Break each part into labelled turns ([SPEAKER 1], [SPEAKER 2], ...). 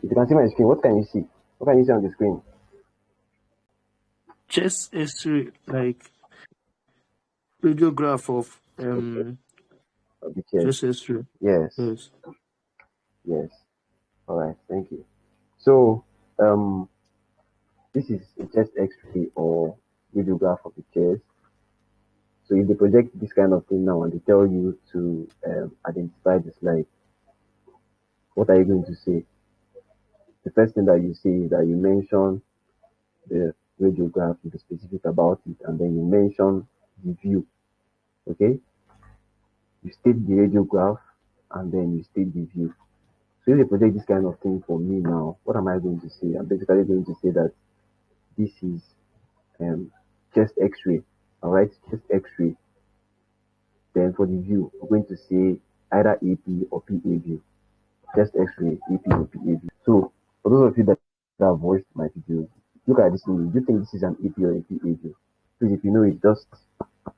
[SPEAKER 1] If you can see my screen, what can you see? What can you see on the screen?
[SPEAKER 2] Chest X-ray, like radiograph of
[SPEAKER 1] Okay, of the chest.
[SPEAKER 2] chest X-ray.
[SPEAKER 1] Yes,
[SPEAKER 2] Yes.
[SPEAKER 1] yes. All right, thank you. So, um, this is a chest X-ray or radiograph of the chest. So, if they project this kind of thing now and they tell you to identify the slide, what are you going to say? The first thing that you say is that you mention the radiograph, you be specific about it, and then you mention the view. Okay, you state the radiograph, and then you state the view. So if they project this kind of thing for me now, what am I going to say? I'm basically going to say that this is um, chest X-ray. All right, chest X-ray. Then for the view, we're going to say either AP or PA view. Chest X-ray, AP or PA view. So for those of you that have watched my videos, look at this image. Do you think this is an AP or a PA view? Please, if you know it, just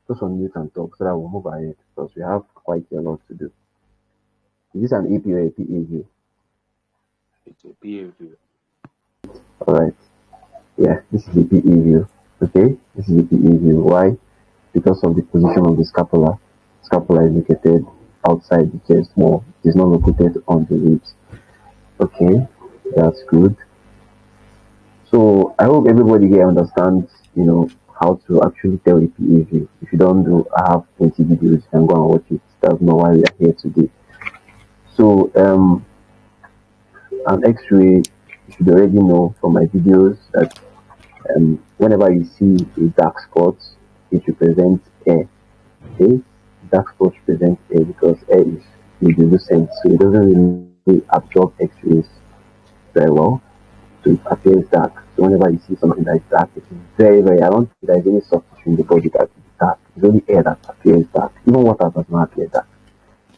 [SPEAKER 1] unmute and talk so that we'll move ahead because we have quite a lot to do. Is this an AP or a PA view?
[SPEAKER 3] It's a PA view.
[SPEAKER 1] All right. Yeah, this is a PA view. Okay, this is a PA view. Why? Because of the position of the scapula. Scapula is located outside the chest more. It is not located on the ribs. Okay, that's good. So I hope everybody here understands, how to actually tell a PA view. If you don't do, I have 20 videos. You can go and watch it. That's not why we are here today. So an X-ray, you should already know from my videos that whenever you see a dark spot, it represents air. Okay, dark spot represents air because air is translucent, so it doesn't really absorb X-rays very well. So it appears dark. So whenever you see something that is dark, it is very, very. I don't think there is any substitute in the body that is dark. It's only air that appears dark. Even water does not appear dark.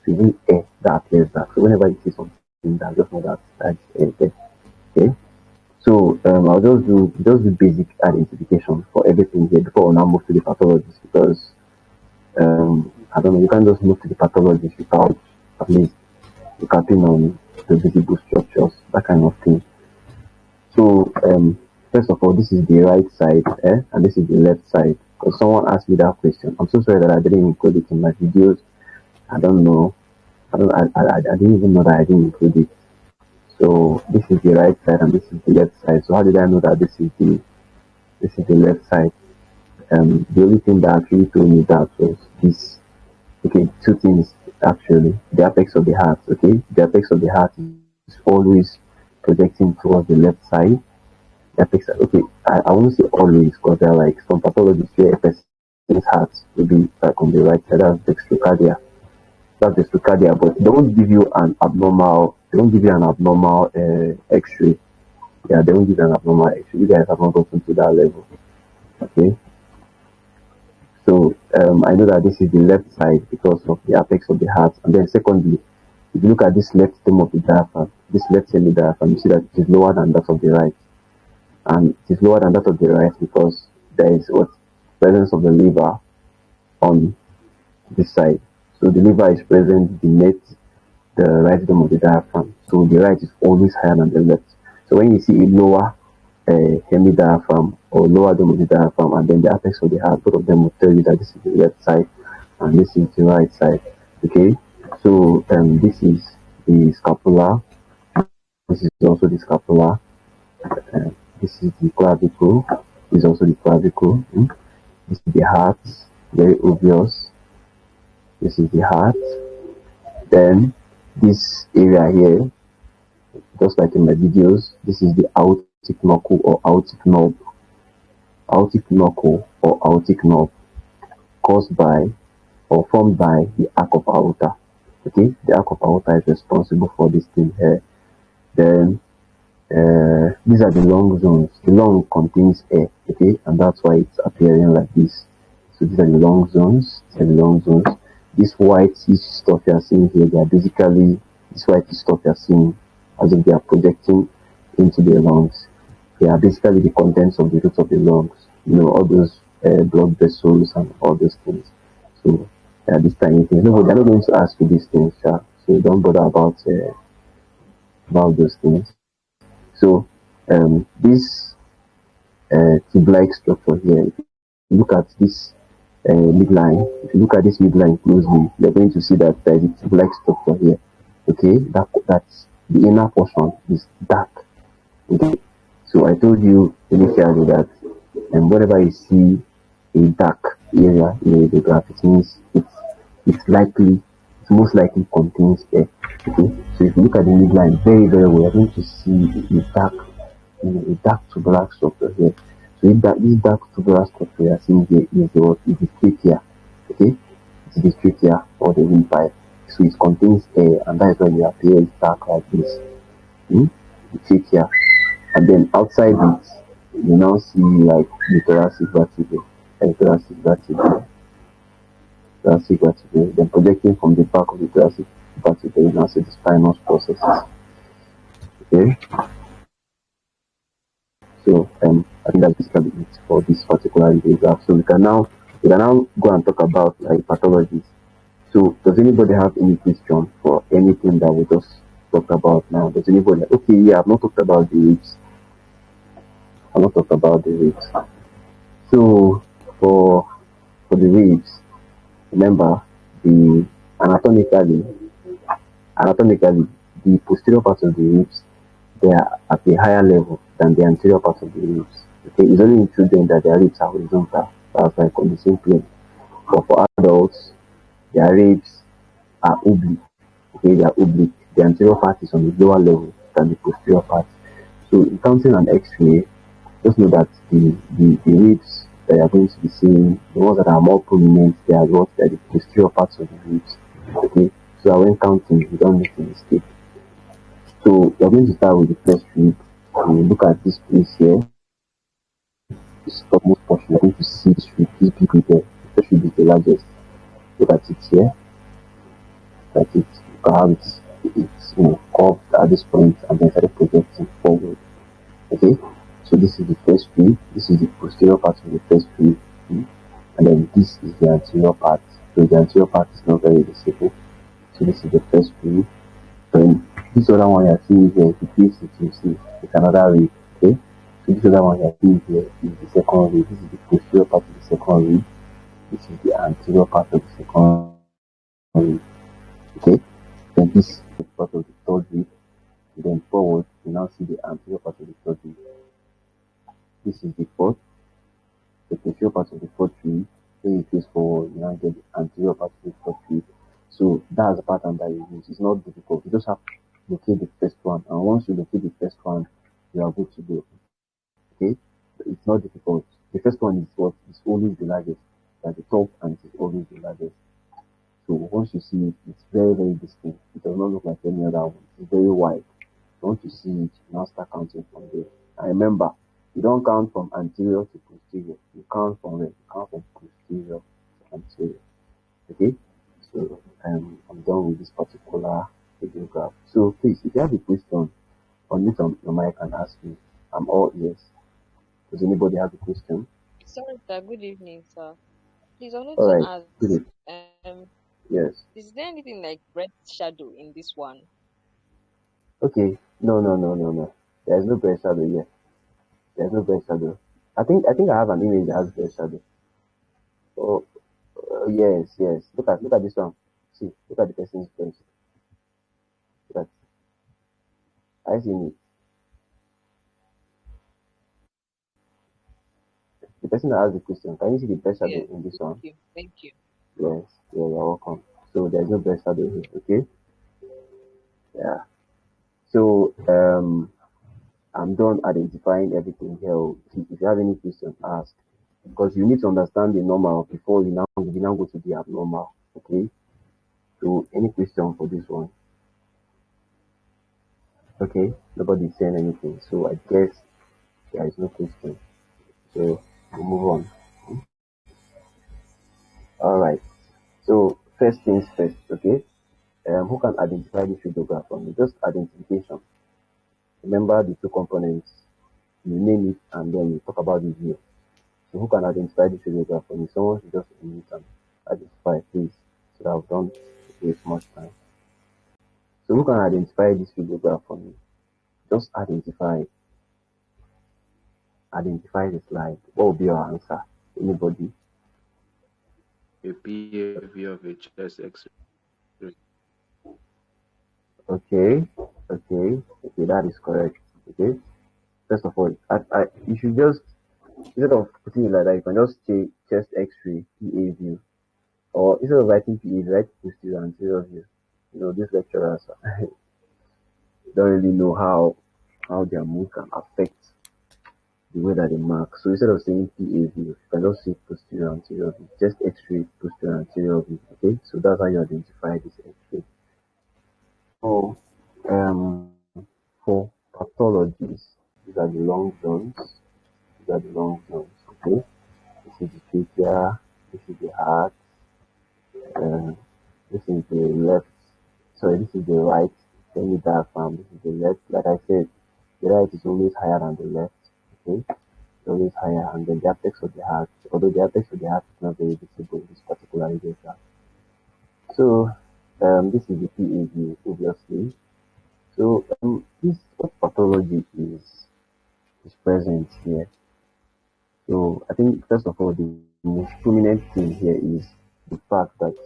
[SPEAKER 1] It's only air that appears dark. So whenever you see something dark, just know that that's air there. Okay. So I'll just do basic identification for everything here before we now move to the pathologies because I don't know, you can't just move to the pathologies without at least looking on the visible structures, that kind of thing. So first of all, this is the right side, and this is the left side. Because someone asked me that question. I'm so sorry that I didn't include it in my videos. I don't know. I didn't even know that I didn't include it. So this is the right side and this is the left side. So how did I know that this is the left side? The only thing that actually told me that was this. Okay, two things actually. The apex of the heart. Okay, the apex of the heart is always projecting towards the left side. The apex. Okay, I won't say always because there are like some pathologies where a person's heart will be like on the right side. That's dextrocardia. That's dextrocardia, but they won't give you an abnormal. They won't give you an abnormal X-ray. Yeah, they won't give you an abnormal X-ray. You guys have not gotten to that level. Okay. So I know that this is the left side because of the apex of the heart. And then secondly, if you look at this left stem of the diaphragm, this left semi-diaphragm, you see that it is lower than that of the right. And it is lower than that of the right because there is what presence of the liver on this side. So the liver is present beneath the right stem of the diaphragm. So the right is always higher than the left. So when you see a lower hemidiaphragm or lower dome of the diaphragm and then the apex of the heart, both of them will tell you that this is the left side and this is the right side. Okay, so this is the scapula, this is also the scapula, this is the clavicle, this is also the clavicle, this is the heart, very obvious, this is the heart, then this area here, just like in my videos, this is the aortic knuckle or aortic knob. Aortic knuckle or aortic knob caused by or formed by the arc of aorta. Okay, the arc of aorta is responsible for this thing here. Then these are the lung zones. The lung contains air, okay, and that's why it's appearing like this. So these are the lung zones. These are the lung zones. This white stuff you are seeing here, they are basically this white stuff you are seeing as if they are projecting into the lungs. They are basically the contents of the roots of the lungs. All those blood vessels and all those things. So these tiny things. No, they're not going to ask you these things, so don't bother about those things. So this tube-like structure here, if you look at this midline, if you look at this midline closely, you're going to see that there is a tube-like structure here. Okay, that's the inner portion is dark. Okay, so I told you initially that whenever you see a dark area in a radiograph, it means it's most likely contains air. Okay, so if you look at the midline very very well, you're going to see a dark tubular structure here. So if this dark tubular structure you are seeing here is the trachea. Okay, it's the trachea or the windpipe. So it contains air, and that is why it appears dark like this. The trachea, and then outside it, you now see like the thoracic vertebrae, thoracic vertebrae, thoracic vertebrae. Then projecting from the back of the thoracic vertebrae, you now see the spinous processes. Okay, so I think that's basically it for this particular radiograph. So we can now go and talk about like pathologies. So does anybody have any question for anything that we just talked about now? Does anybody okay, yeah, I've not talked about the ribs. I've not talked about the ribs. So for the ribs, remember the anatomically anatomically the posterior part of the ribs, they are at a higher level than the anterior part of the ribs. Okay, it's only in children that their ribs are horizontal, that's like on the same plane. But for adults, their ribs are oblique. Okay, they are oblique. The anterior part is on the lower level than the posterior part. So in counting an X-ray, just know that the ribs that you are going to be seeing, the ones that are more prominent, they are what they are the posterior parts of the ribs. Okay, so that when counting, you don't make a mistake. So we are going to start with the first rib. And you look at this place here, this topmost portion, you're going to see this rib, this big rib there. The first rib is the largest. Look at it here. Look at it. Look at how it's curved at this point and then started projecting forward. Okay, so this is the first rib, this is the posterior part of the first rib, and then this is the anterior part. So the anterior part is not very visible. So this is the first rib. Then this other one you're seeing here, if you place it, you see it's another rib. Okay, so this other one you're seeing here is the second rib. This is the posterior part of the second rib. This is the anterior part of the second rib. Okay, then this is part of the third rib. Then forward, you now see the anterior part of the third rib. This is the fourth, the posterior part of the fourth rib. When you face forward, you now get the anterior part of the fourth rib. So that's the pattern that you use. It's not difficult. You just have to locate the first one, and once you locate the first one, you are good to go. Okay, it's not difficult. The first one is what is always the largest, at the top, and it is always the largest. So once you see it, it's very very distinct. It does not look like any other one. It's very wide. Once you see it, you now start counting from there. And remember, you don't count from anterior to posterior. You count from where? You count from posterior to anterior. Okay? So I'm done with this particular radiograph. So please, if you have a question, unmute your mic and ask me. I'm all ears. Does anybody have a question?
[SPEAKER 4] Sorry, sir. Good evening, sir. Please, I wanted
[SPEAKER 1] All
[SPEAKER 4] to
[SPEAKER 1] right.
[SPEAKER 4] ask,
[SPEAKER 1] Good.
[SPEAKER 4] um,
[SPEAKER 1] Yes.
[SPEAKER 4] is there anything like breast shadow in this one?
[SPEAKER 1] Okay. No, no, no, no, no. There's no breast shadow here. There's no breast shadow. I think I have an image that has breast shadow. Oh, yes, yes. Look at this one. See, look at the person's face. Look at. I see it. The person that asked the question. Can you see the breast shadow
[SPEAKER 4] Yes.
[SPEAKER 1] in this
[SPEAKER 4] Thank
[SPEAKER 1] one?
[SPEAKER 4] you. Thank you.
[SPEAKER 1] Yes. Yeah, you're welcome. So there's no breast shadow here. Okay. Yeah. So I'm done identifying everything here. If you have any question, ask. Because you need to understand the normal before you now go to the abnormal. Okay. So any question for this one? Okay. Nobody's saying anything. So I guess there is no question. So we'll move on. All right. So first things first. Okay. Who can identify this radiograph for me? Just identification. Remember the two components. You name it and then you talk about the view. So who can identify this radiograph for me? Someone should just unmute and identify, please. So that I've don't waste much time. So who can identify this radiograph for me? Just identify the slide. What will be your answer? Anybody?
[SPEAKER 3] A behavior of a chest X-ray.
[SPEAKER 1] Okay, that is correct. Okay, first of all, you should just, instead of putting it like that, you can just say chest X-ray PA view, or instead of writing PA, write posterior and anterior view. These lecturers don't really know how their mood can affect the way that they mark. So instead of saying PA view, you can just say posterior and anterior view, chest X-ray, posterior and anterior view. Okay, so that's how you identify this X-ray. So, for pathologies, these are the long zones. Okay, this is the trachea, this is the heart, uh, this is the left. Sorry, this is the right semi-diaphragm. This is the left. Like I said, the right is always higher than the left. Okay, it's always higher, and then the apex of the heart. Although the apex of the heart is not very visible in this particular radiograph. So, this is the PA view, obviously. So, this pathology is present here. So, I think first of all, the most prominent thing here is the fact that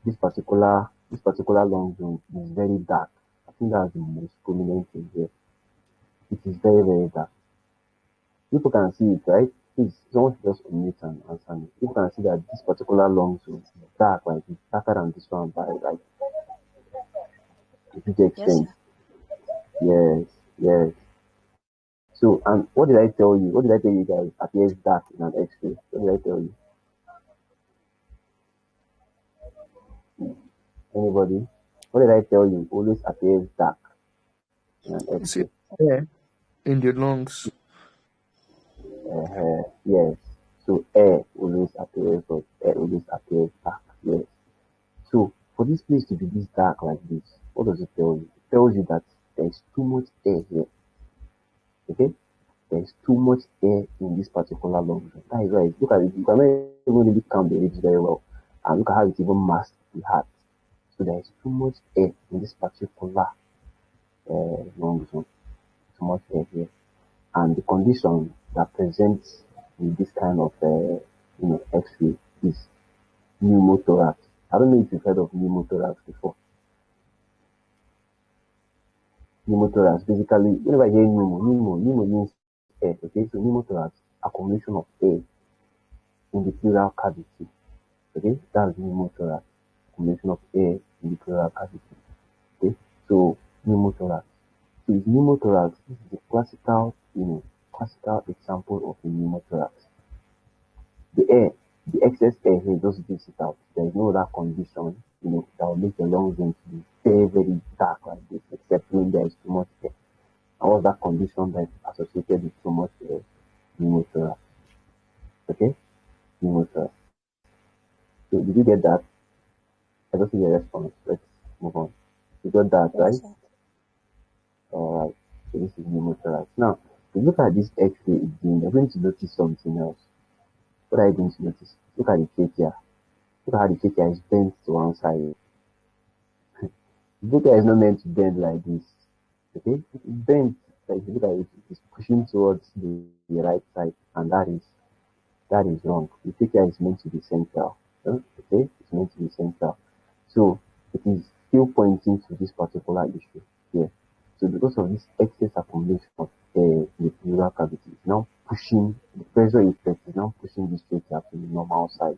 [SPEAKER 1] this particular long zone is very dark. I think that's the most prominent thing here. It is very, very dark. People can see it, right? Please, someone should just unmute and answer me. People can see that this particular long zone is dark, like it's darker than this one by like a big
[SPEAKER 4] Yes,
[SPEAKER 1] extent.
[SPEAKER 4] sir.
[SPEAKER 1] Yes. So, and what did I tell you? What did I tell you guys appears dark in an X-ray? What did I tell you? Anybody? What did I tell you? Always appears dark in an
[SPEAKER 2] Is it
[SPEAKER 1] X-ray.
[SPEAKER 2] air in the lungs?
[SPEAKER 1] Yes. So air always appears, but air always appears dark. Yes. So for this place to be this dark like this, what does it tell you? It tells you that there is too much air here. Okay? There is too much air in this particular lung. That is why, look at it, you cannot even really count the ribs very well. And look at how it even masks the heart. So there is too much air in this particular lung zone. Too much air here. And the condition that presents with this kind of X-ray is pneumothorax. I don't know if you've heard of pneumothorax before. Pneumothorax, basically, whenever I hear pneumo means air. Okay, so pneumothorax, accumulation of air in the pleural cavity. Okay, that's pneumothorax, accumulation of air in the pleural cavity. Okay, so pneumothorax. So pneumothorax, this is a classical example of a pneumothorax. The excess air here just gives it out. There is no other condition, that will make the lungs to be very, very dark like this, except when there is too much air. And what's that condition that is associated with too much air? Pneumothorax. Okay? Pneumothorax. So did you get that? I don't see the response. Let's move on. You got that,
[SPEAKER 4] Yes,
[SPEAKER 1] right?
[SPEAKER 4] sir.
[SPEAKER 1] Alright. So this is pneumothorax. Now, if you look at this X-ray again, you're going to notice something else. What are you going to notice? Look at the trachea. Look at how the trachea is bent to one side. The trachea is not meant to bend like this. Okay? It's bent, like if you look at it, it's pushing towards the right side, and that is wrong. The trachea is meant to be central. Okay? It's meant to be central. So it is still pointing to this particular issue here. So because of this excess accumulation of air in the pleural cavity, it's now pushing the pressure effect is now pushing this trachea to the normal side.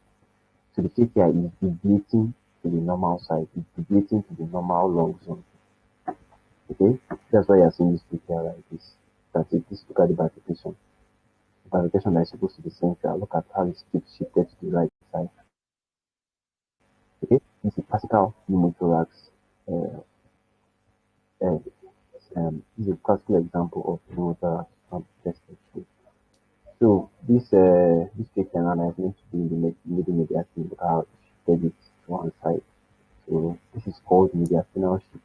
[SPEAKER 1] So the trachea is deviating to the normal side, it's deviating to the normal lung zone. Okay, that's why you're seeing this trachea like this. That's it. Just look at the bifurcation. The bifurcation that is supposed to be central. Look at how it's shifted to the right side. Okay, this is classical pneumothorax. Uh, uh, this is a classical example of pneumothorax from chest X-ray. So this trachea now is meant to be in the middle mediastinum. Look how it's shifted it to one side. So this is called mediastinal shift.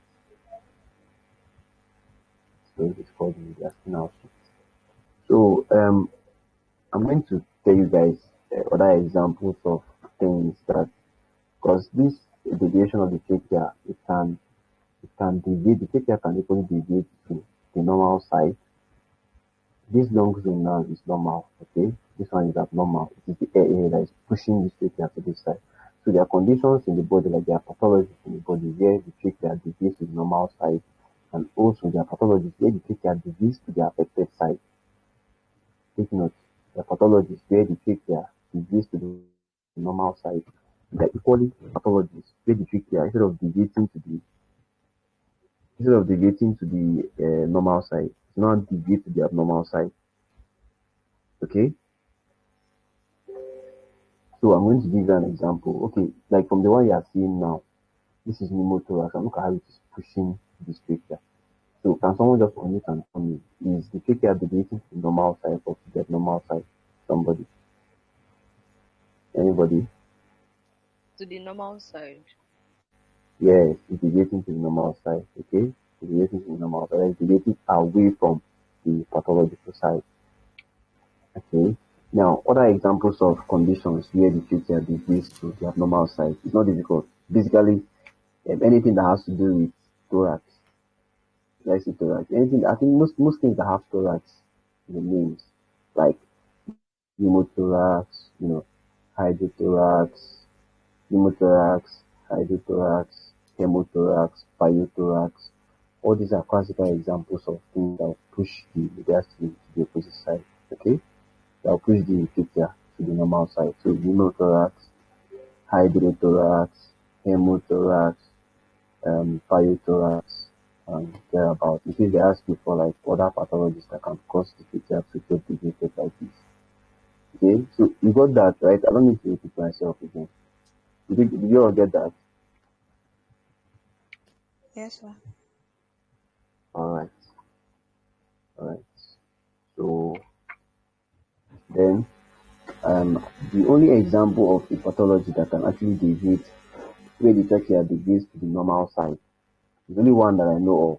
[SPEAKER 1] So this is called mediastinal shift. So I'm going to tell you guys other examples of things that, because this deviation of the trachea, it can deviate. The trachea can equally deviate too. the normal side. This long zone now is normal, okay? This one is abnormal. It is the area that is pushing the trachea to this side. So there are conditions in the body, like there are pathologies in the body where the trachea deviates to the normal side, and also there are pathologies where the trachea deviates to the affected side. Take note, there are pathologies where the trachea deviates to the normal side. There are equally pathologies where the trachea, instead of deviating to the normal side, it's not deviate to the abnormal side. Okay, so I'm going to give you an example. Okay, like from the one you are seeing now, this is pneumothorax, and look at how it is pushing this trachea. So can someone just unmute and tell me, is the trachea deviating to the normal side or to the abnormal side? Somebody? Anybody?
[SPEAKER 4] To the normal side.
[SPEAKER 1] Yes, it's deviating to the normal side. Okay, it's deviating to the normal side. It's deviating away from the pathological side. Okay. Now, other examples of conditions where the trachea deviates to the abnormal side is not difficult. Basically, anything that has to do with thorax, let's say thorax, anything. I think most things that have thorax in the names, like pneumothorax, hydrothorax, pneumothorax, hydrothorax, hemothorax, pyothorax. All these are classical examples of things that push the mediastinum to the opposite side. Okay, that will push the trachea to the normal side. So pneumothorax, hydrothorax, hemothorax, pyothorax, and thereabout. In case they ask you for like other pathologies that can cause the trachea to get deviated like this. Okay, so you got that right? I don't need to repeat myself again. Did you all get that?
[SPEAKER 5] Yes, sir.
[SPEAKER 1] Alright, alright. So then the only example of a pathology that can actually deviate where the trachea deviates to the normal side is only one that I know of.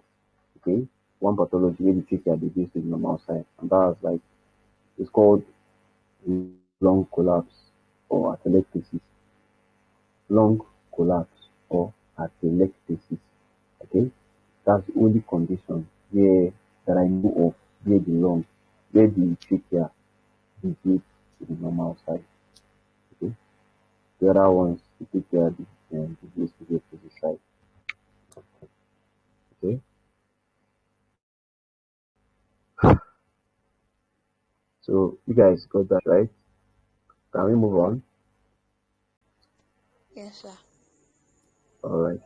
[SPEAKER 1] Okay, one pathology where the trachea deviates to the normal side, and that's like it's called lung collapse or atelectasis. Lung collapse or atelectasis. Okay, that's the only condition where that I know of where the trachea deviates to the normal side. Okay, the other ones the trachea deviates to the opposite side. Okay, so you guys got that right? Can we move on?
[SPEAKER 5] Yes, sir.
[SPEAKER 1] All right.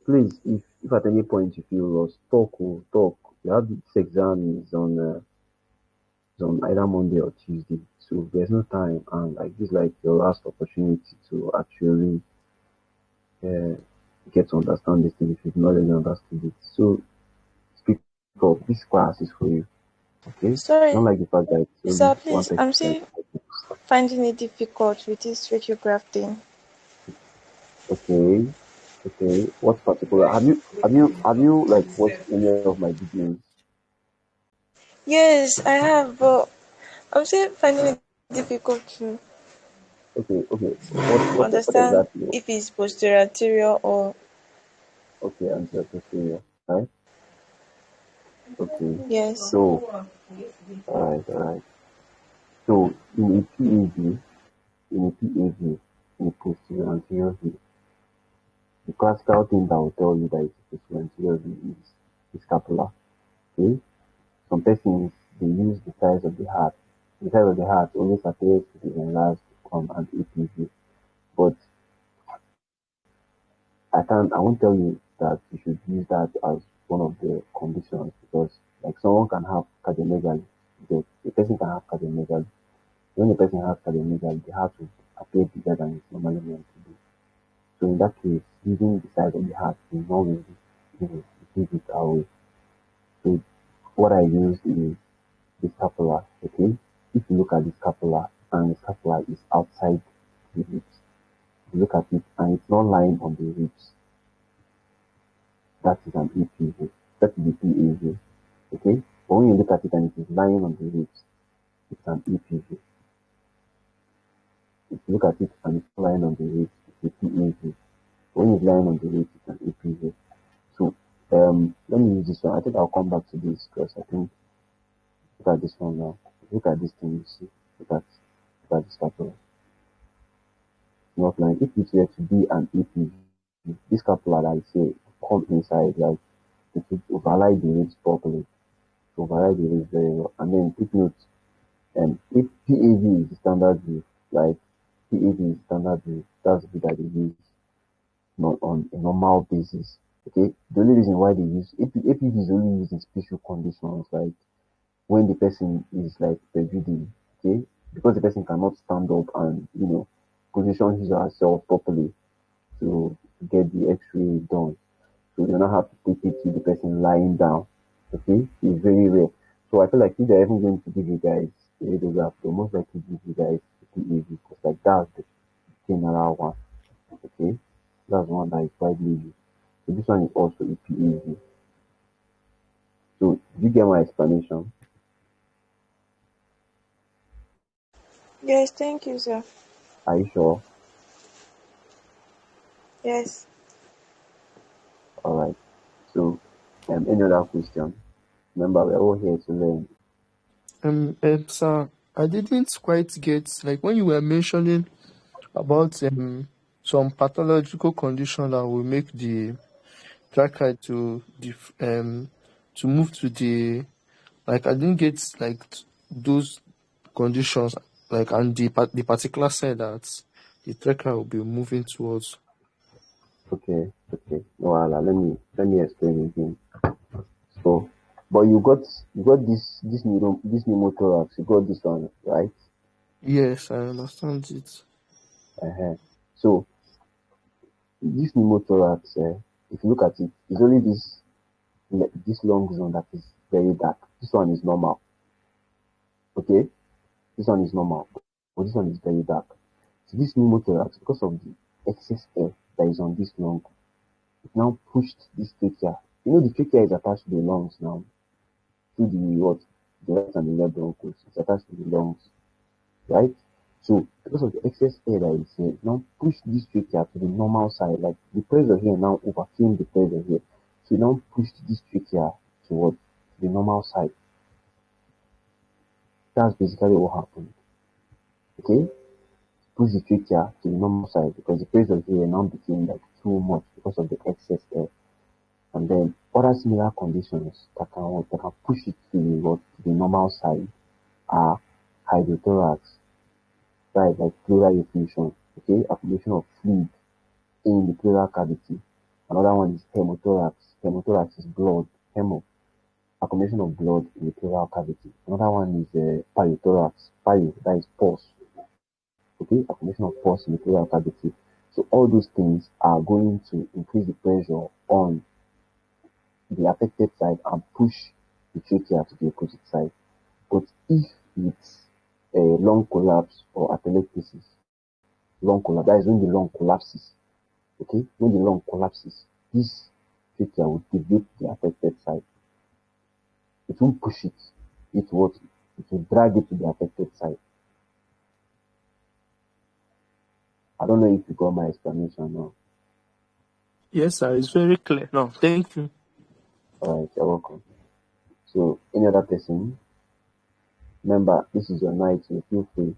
[SPEAKER 1] Please, if at any point you feel lost, talk. You have this exam is on either Monday or Tuesday, so there's no time, and like this, is like your last opportunity to actually uh, get to understand this thing if you've not really understood it. So speak up. This class is for you. Okay? Not
[SPEAKER 5] Sorry,
[SPEAKER 1] like the fact that it's only
[SPEAKER 5] sir,
[SPEAKER 1] one
[SPEAKER 5] please. I'm
[SPEAKER 1] 30%.
[SPEAKER 5] still finding it difficult with this radiograph thing.
[SPEAKER 1] Okay. Okay. What's particular? Have you like watched any of my videos?
[SPEAKER 5] Yes, I have, but I'm still finding it difficult to
[SPEAKER 1] Okay. What
[SPEAKER 5] understand
[SPEAKER 1] exactly?
[SPEAKER 5] if it's posterior anterior or
[SPEAKER 1] Okay, answer posterior. Right? Okay.
[SPEAKER 5] yes.
[SPEAKER 1] So, alright. So, in a posterior anterior view, the classical thing that will tell you that it's a posterior anterior view is the scapula. Okay? Some persons, they use the size of the heart. The size of the heart always appears to be enlarged on an AP view. But I won't tell you that you should use that as one of the conditions because like someone can have cardiomegaly. The person can have cardiomegaly. When the person has cardiomegaly, the heart will appear bigger than it's normally meant to be. So in that case, using the size of the heart will not really give it away. So what I use is the scapula, okay? If you look at the scapula and the scapula is outside the ribs, you look at it and it's not lying on the ribs, that is an EPV. That is the PAV. Okay? But when you look at it and it is lying on the ribs, it's an EPV. If you look at it and it's lying on the ribs, it's a PAV. When it's lying on the ribs, it's an EPV. So Let me use this one. I think I'll come back to this because I think look at this one now. Look at this thing you see. Look at this scapula. Not like if it were to be an EPV, this scapula that I say come inside, like it would override the ribs properly. To override the ribs very well. And then take note, if PAV is the standard view, like PAV is standard view, that's the view that they use not on a normal basis. Okay, the only reason why they use APV is only used in special conditions, like when the person is like bedridden, okay, because the person cannot stand up and position his or herself properly to get the X-ray done. So you don't have to take it to the person lying down. Okay, it's very rare. So I feel like if they're even going to give you guys a radiograph, they'll most likely give you guys a PAV because like that's the general one. Okay, that's one that is widely used. So this one is also a PAV. So did you get my explanation?
[SPEAKER 5] Yes, thank you, sir.
[SPEAKER 1] Are you sure?
[SPEAKER 5] Yes.
[SPEAKER 1] All right. So any other question? Remember, we're all here to learn.
[SPEAKER 2] Sir, I didn't quite get, like, when you were mentioning about some pathological condition that will make the trachea to move to the, like, I didn't get like those conditions, like, and the particular side that the trachea will be moving towards.
[SPEAKER 1] Okay. No, let me explain again. So, but you got this pneumothorax. You got this one, right?
[SPEAKER 2] Yes, I understand it.
[SPEAKER 1] So this pneumothorax, if you look at it, it's only this long zone that is very dark. This one is normal. Okay, this one is normal, but this one is very dark. So this pneumothorax, because of the excess air that is on this lung, it now pushed this trachea. The trachea is attached to the lungs now, to the what? The right and the left bronchus. It's attached to the lungs, right? So because of the excess air that is here, it now push this trachea to the normal side. Like the pressure here now overcame the pressure here. So it now pushed this trachea to what? To the normal side. That's basically what happened. Okay? Push the trachea to the normal side because the pressure here now became like too much because of the excess air. And then other similar conditions that can push it to the normal side are hydrothorax, right, like pleural effusion, okay, accumulation of fluid in the pleural cavity. Another one is hemothorax. Hemothorax is blood, hemo, accumulation of blood in the pleural cavity. Another one is pyothorax, pyo, that is pus, okay, accumulation of pus in the pleural cavity. So all those things are going to increase the pressure on the affected side and push the trachea to the opposite side. But if it's a lung collapse or atelectasis, lung collapse, that is when the lung collapses. Okay, when the lung collapses, this trachea will deviate the affected side. It won't push it. It will drag it to the affected side. I don't know if you got my explanation now.
[SPEAKER 2] Yes, sir, it's very clear. No, thank you.
[SPEAKER 1] All right, you're welcome. So, any other person? Remember, this is your night, so feel free.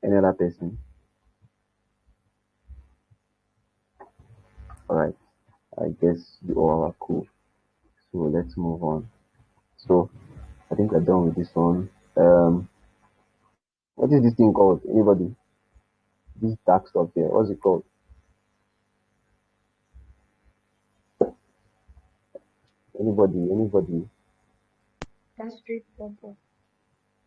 [SPEAKER 1] Any other person? All right, I guess you all are cool. So let's move on. So I think we're done with this one. What is this thing called? Anybody? This dark stuff there. What's it called? Anybody? Anybody?
[SPEAKER 4] Gastric bubble.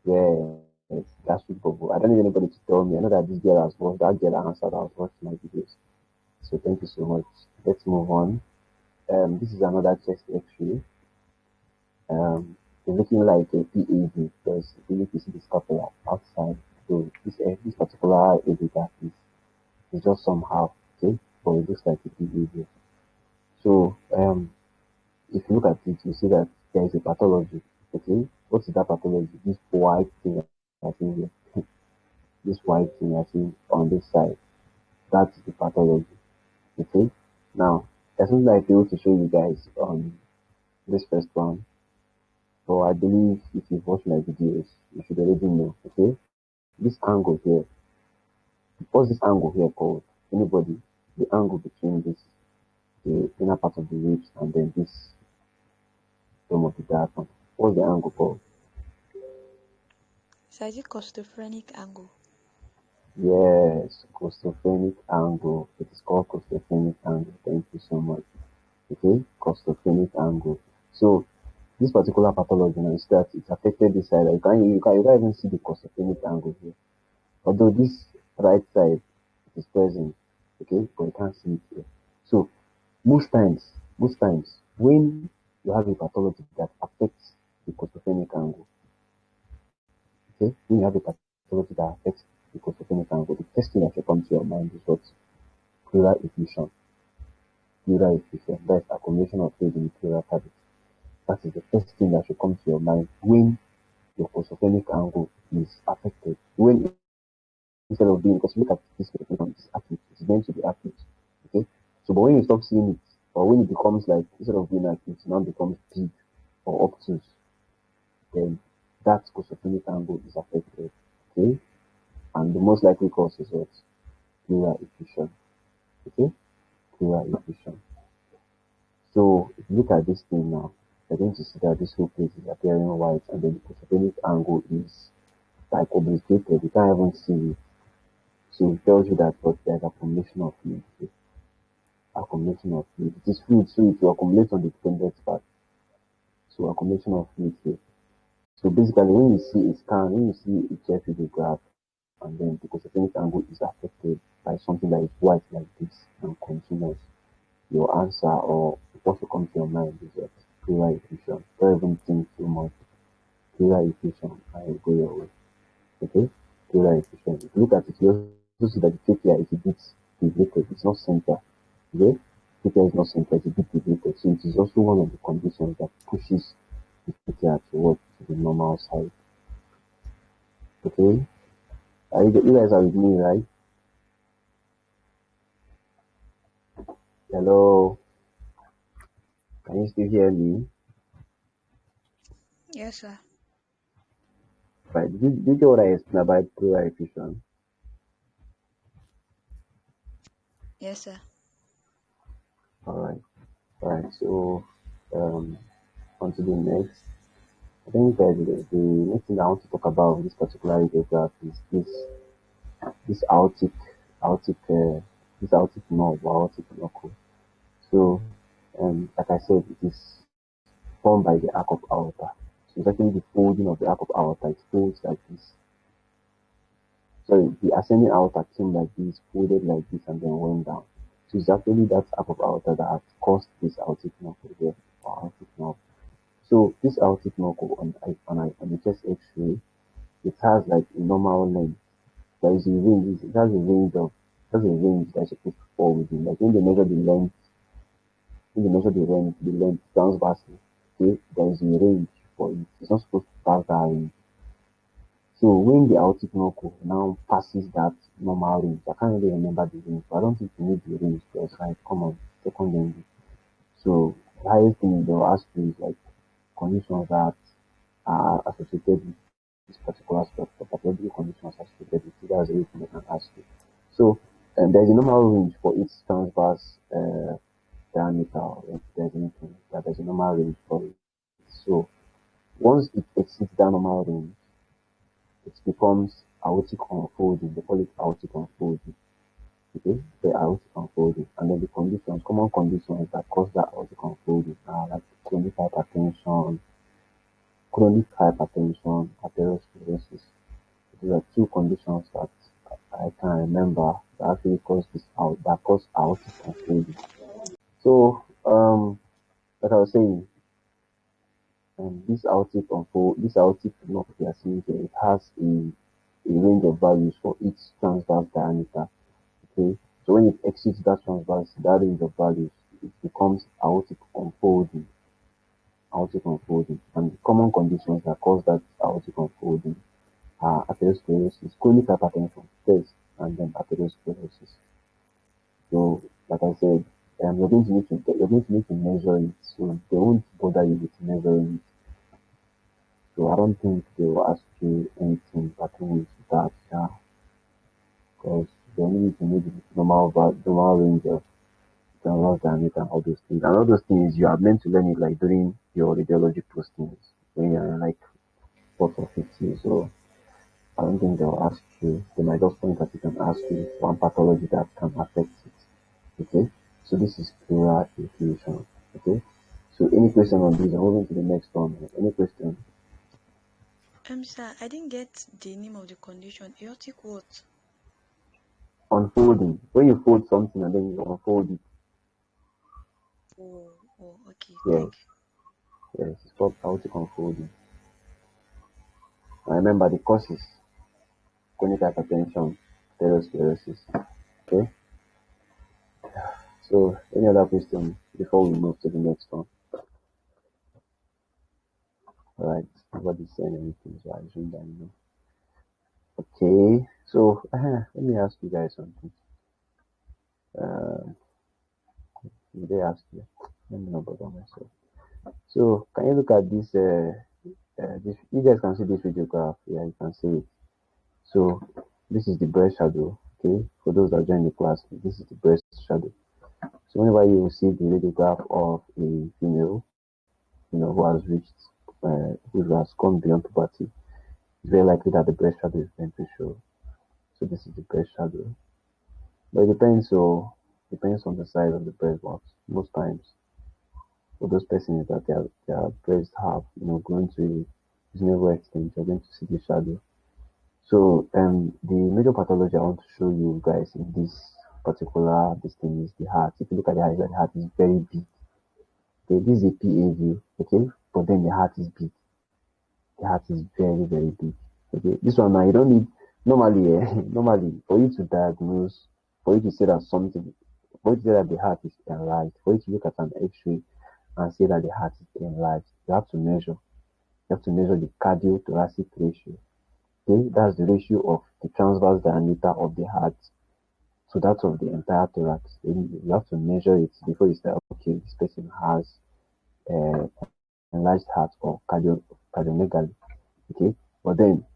[SPEAKER 1] Yeah, it's gastric bubble. I don't need anybody to tell me. I know that this girl has watched. That girl answered. I was watching my videos. So thank you so much. Let's move on. This is another chest X-ray. It's looking like a PAD because you need to see the scapula outside. So this particular area is just somehow okay, but it looks like a PAD. So if you look at it, you see that there is a pathology. Okay, what is that pathology? This white thing I see here, this white thing I see on this side, that's the pathology. Okay, now There's something I failed to show you guys on this first one, but I believe if you've watched my videos, you should already know. Okay, this angle here, what's this angle here called? Anybody? The angle between this, the inner part of the ribs, and then this dome of the diaphragm. What's the angle called?
[SPEAKER 6] So is it costophrenic angle?
[SPEAKER 1] Yes, costophrenic angle. It is called costophrenic angle. Thank you so much. Okay, costophrenic angle. So this particular pathology now is that it affected this side. You can't even see the costophrenic angle here. Although this right side is present, okay, but you can't see it here. So most times, when you have a pathology that affects the costophrenic angle, okay, when you have a pathology that affects the costophrenic angle, the first thing that should come to your mind is what? Pleural effusion. Pleural effusion. That's accumulation of fluid in the pleural cavity. That is the first thing that should come to your mind when your costophrenic angle is affected. When instead of being, because look at this one, it's acute, it's meant to be acute. Okay? So but when you stop seeing it, or when it becomes like instead of being acute, it now becomes big or obtuse, then that costophrenic angle is affected. Okay? And the most likely cause is what? Pleural effusion. Okay? Pleural effusion. So if you look at this thing now, you're going to see that this whole place is appearing white and then the costophrenic angle is like obliterated. You can't even see it. So it tells you that what there's accumulation of fluid. Accumulation of fluid. It is fluid, so it will accumulate on the dependent part. So accumulation of fluid here. So basically when you see a scan, when you see a chest radiograph, and then the costophrenic angle is affected by something that is white like this and continuous, your answer or what will come to your mind is that pleural effusion. Don't even think too much. Pleural effusion and go your way. Okay? Pleural effusion. If you look at it, you also see that the trachea is a bit deviated. It's not center. Okay? Trachea is not center, it's a bit deviated. So it is also one of the conditions that pushes the trachea towards the normal side. Okay? You guys are with me, right? Hello? Can you still hear me?
[SPEAKER 6] Yes, sir.
[SPEAKER 1] Right. Did you get what I explained about pleural effusion?
[SPEAKER 6] Yes, sir.
[SPEAKER 1] Alright. Alright. So on to the next. I think the next thing I want to talk about with this particular radiograph is this aortic nerve or aortic knuckle. So like I said, it is formed by the arc of aorta. So it's actually the folding of the arc of aorta. It folds like this. Sorry, the ascending aorta came like this, folded like this, and then went down. So it's actually that arc of aorta that has caused this aortic knuckle here, or aortic nerve. So this aortic knuckle on the chest X-ray, it has like a normal length. There is a range. It has a range that's supposed to fall within. Like when they measure the length, the length transversely, okay, there is a range for it. It's not supposed to pass that range. So when the aortic knuckle now passes that normal range, I can't really remember the range, but I don't think you need the range because like come on, second range. So the highest thing they will ask you is like conditions that are associated with this particular structure, pathological conditions associated with it. That's everything they can ask you. So there's a normal range for each transverse diameter, or if there's anything that there's a normal range for it. So once it exceeds that normal range, it becomes aortic unfolding. They call it aortic unfolding. Okay, the aortic unfolding, and then the conditions, common conditions that cause that aortic unfolding are like chronic hypertension, atherosclerosis. These are two conditions that I can remember that actually cause that cause aortic unfolding. So, like I was saying, this aortic knob we are seeing here, it has a range of values for each transverse diameter. Okay, so when it exceeds that range of values, it becomes aortic unfolding, and the common conditions that cause that aortic unfolding are atherosclerosis, chronic hypertension first, and then atherosclerosis. So, like I said, you're going to need to measure it. So they won't bother you with measuring it. So I don't think they will ask you anything pertaining to that, because they only need to know the normal range of download diameter and all those things. And all those things you are meant to learn it like during your radiology postings when you're in like fourth or fifth year. So I don't think they'll ask you. They might just point at it and ask you one pathology that can affect it. Okay. So this is pleural effusion. Okay. So any question on this? I'm moving to the next one. Any question?
[SPEAKER 6] Sir, I didn't get the name of the condition. Aortic what?
[SPEAKER 1] Unfolding. When you fold something and then you unfold it.
[SPEAKER 6] Oh, okay.
[SPEAKER 1] Yes.
[SPEAKER 6] Thank
[SPEAKER 1] Yes. It's called aortic unfolding. I remember the causes: chronic hypertension, sclerosis. Okay. So any other question before we move to the next one? All right. Nobody's saying anything, so I assume that you know. Okay. So let me ask you guys something. Uh, did they ask you? Let me know about myself. So can you look at this? This you guys can see this radiograph. Yeah, you can see it. So this is the breast shadow. Okay. For those that join the class, this is the breast shadow. So whenever you see the radiograph of a female, who has reached, who has gone beyond puberty, it's very likely that the breast shadow is going to show. So this is the breast shadow. But it depends on the size of the breast box. Most times, for those persons that their breasts have, grown to a reasonable extent, you're going to see the shadow. So the major pathology I want to show you guys in this thing is the heart. If you look at the heart is very big. Okay, this is a PA view, okay, but then the heart is big. The heart is very, very big. Okay, this one now you don't need normally, normally for you to diagnose, for you to say that something, for you to say that the heart is enlarged, for you to look at an X-ray and say that the heart is enlarged, you have to measure. You have to measure the cardiothoracic ratio. Okay, that's the ratio of the transverse diameter of the heart to that of the entire thorax. You have to measure it before you say, okay, this person has uh, enlarged heart or cardiomegaly. Okay, but then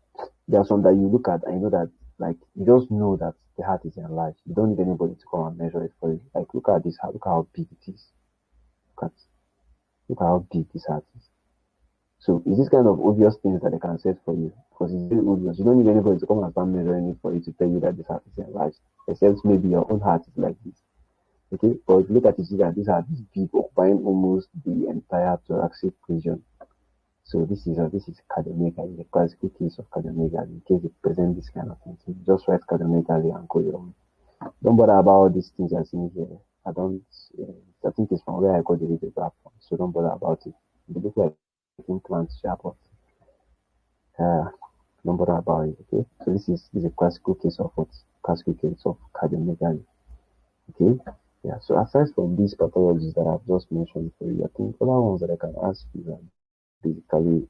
[SPEAKER 1] there are some that you look at and you know that, like, you just know that the heart is enlarged. You don't need anybody to come and measure it for you. Like, look at this heart. Look at how big it is. Look at how big this heart is. So it's this kind of obvious things that they can set for you, because it's very obvious. You don't need anybody to come and start measuring it for you to tell you that this heart is enlarged, except maybe your own heart is like this. Okay, but if you look at it, you see that this heart is big, occupying almost the entire thoracic region. So this is cardiomegaly, the classical case of cardiomegaly. In case it presents this kind of thing, so just write cardiomegaly and go your way. Don't bother about all these things you're seeing here. I don't. I think it's from where I got the radiograph from, so don't bother about it. They look like implants, sharp, but don't bother about it. Okay. So this is a classical case of what? Classical case of cardiomegaly. Okay. Yeah. So aside from these pathologies that I've just mentioned for you, I think other ones that I can ask you are basically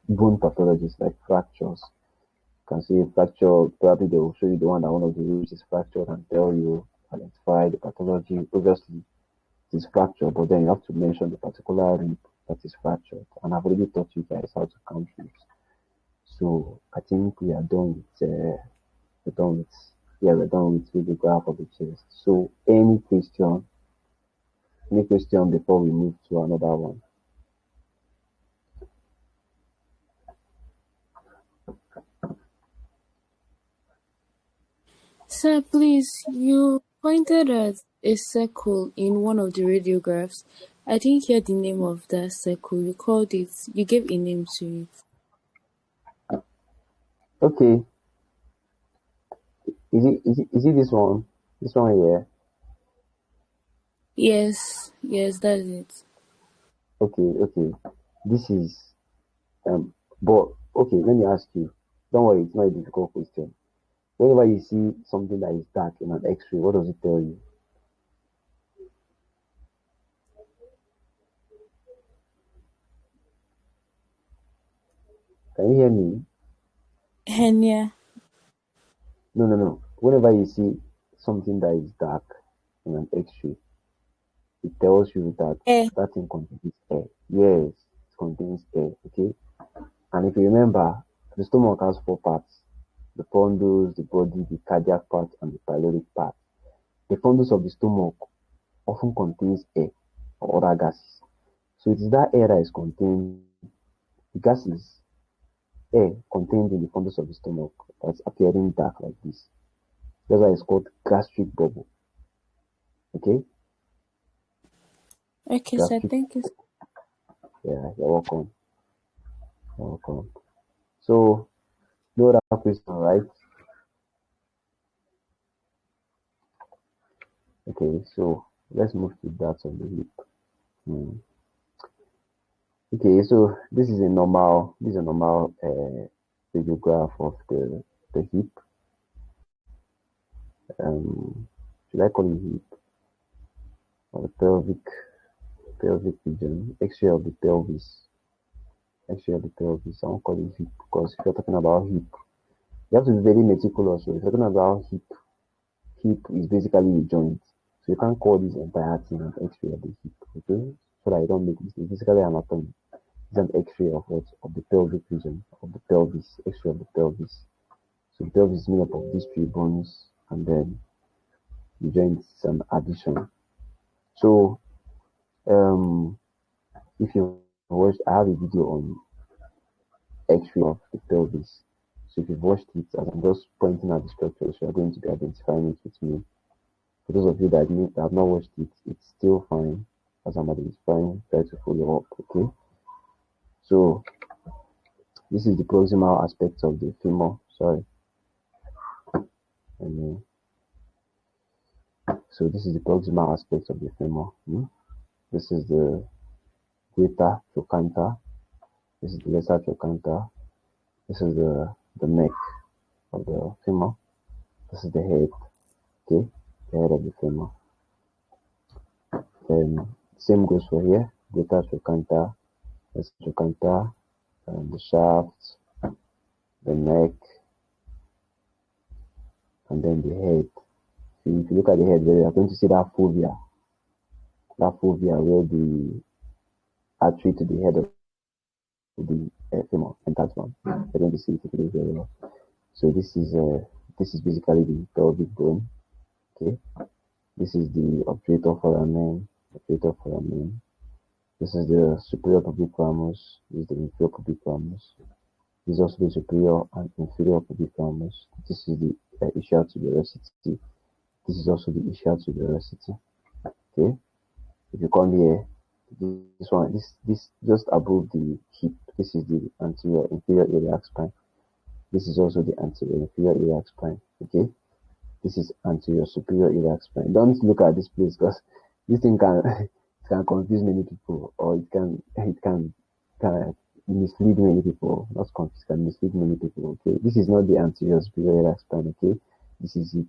[SPEAKER 1] bone pathologies like fractures. You can see a fracture, probably they will show you the one that one of the ribs is fractured and tell you, identify the pathology. Obviously, it is fractured, but then you have to mention the particular rib that is fractured. And I've already taught you guys how to count ribs. So I think we are done with, we're done with the graph of the chest. So any question before we move to another one?
[SPEAKER 7] Sir, please, you pointed at a circle in one of the radiographs. I didn't hear the name of that circle. You gave a name to it.
[SPEAKER 1] Okay, is it this one? This one here?
[SPEAKER 7] Yes, that's it.
[SPEAKER 1] Okay. This is but okay, let me ask you. Don't worry, it's not a difficult question. Whenever you see something that is dark in an X-ray, what does it tell you? Can you hear me?
[SPEAKER 7] Hernia.
[SPEAKER 1] No. Whenever you see something that is dark in an X-ray, it tells you that
[SPEAKER 7] Eh,
[SPEAKER 1] that thing contains air. Yes, it contains air. Okay. And if you remember, the stomach has four parts: the fundus, the body, the cardiac part, and the pyloric part. The fundus of the stomach often contains air or other gases. So it is that air that is contained, the gases, air contained in the fundus of the stomach that's appearing dark like this. That's why it's called gastric bubble. Okay?
[SPEAKER 7] okay, sir.
[SPEAKER 1] Gastric,
[SPEAKER 7] Thank you.
[SPEAKER 1] yeah, you're welcome. You're welcome. So, no other question, right? Okay, so let's move to that on the hip. Okay, so this is a normal radiograph of the hip. Should I call it hip or the pelvic region? X-ray of the pelvis. X-ray of the pelvis. I won't call it hip because if you're talking about hip, you have to be very meticulous. So if you're talking about hip is basically a joint. So you can't call this entire thing an X-ray of the hip, okay? So that I don't make mistakes. Basically anatomy. It's an X-ray of what? Of the pelvic region, of the pelvis, X-ray of the pelvis. So the pelvis is made up of these three bones, and then the joints is an addition. So if you watched, I have a video on X-ray of the pelvis. So if you've watched it, as I'm just pointing at the structures, you are going to be identifying it with me. For those of you that have not watched it, it's still fine as I'm identifying. Try to follow up, okay? So this is the proximal aspect of the femur. Sorry. So this is the proximal aspect of the femur. This is the greater trochanter. This is the lesser trochanter. This is the neck of the femur. This is the head. Okay, the head of the femur. Same goes for here. Greater trochanter, lesser trochanter, the shaft, the neck, and then the head. If you look at the head, you are going to see that fovea. That fovea where the artery to the head of the femur enters from. You're going to see it very well. So this is basically the pelvic bone. Okay, this is the obturator foramen. This is the superior pubic ramus. This is the inferior pubic ramus. This is also the superior and inferior pubic ramus. This is the ischial tuberosity. This is also the ischial tuberosity. Okay, if you come here, this just above the hip. This is the anterior inferior iliac spine. This is also the anterior inferior iliac spine. Okay, this is anterior superior iliac spine. Don't look at this place because this thing can confuse many people, or it can mislead many people. Not confuse, can mislead many people. Okay, this is not the anterior superior iliac spine. Okay, this is it.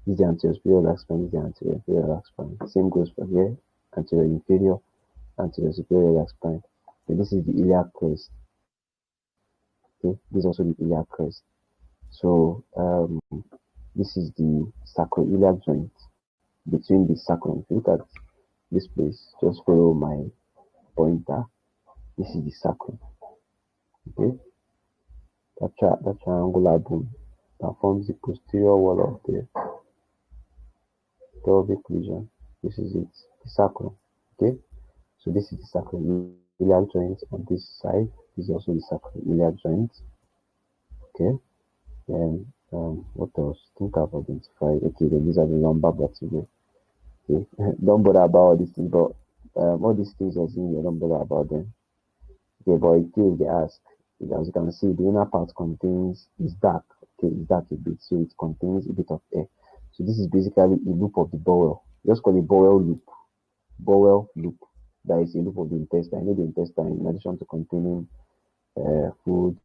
[SPEAKER 1] This is the anterior superior iliac spine. This is the anterior inferior iliac spine. Same goes for here. Anterior inferior, anterior superior iliac spine. And this is the iliac crest. Okay, this is also the iliac crest. So this is the sacroiliac joint between the sacrum. If you look at this place, just follow my pointer. This is the sacrum. Okay, that triangular bone that forms the posterior wall of the pelvic region. This is it, the sacrum. Okay, so this is the sacroiliac joint on this side. This is also the sacroiliac joint. Okay, then what else? I think I've identified. Okay, then these are the lumbar vertebrae. Okay, don't bother about all these things, but all these things are in here, don't bother about them. Okay, but in case they ask, as you can see, the inner part is dark. Okay, it's dark a bit, so it contains a bit of air. So this is basically a loop of the bowel. Just call it bowel loop. Bowel loop. That is a loop of the intestine. You know, the intestine, in addition to containing food,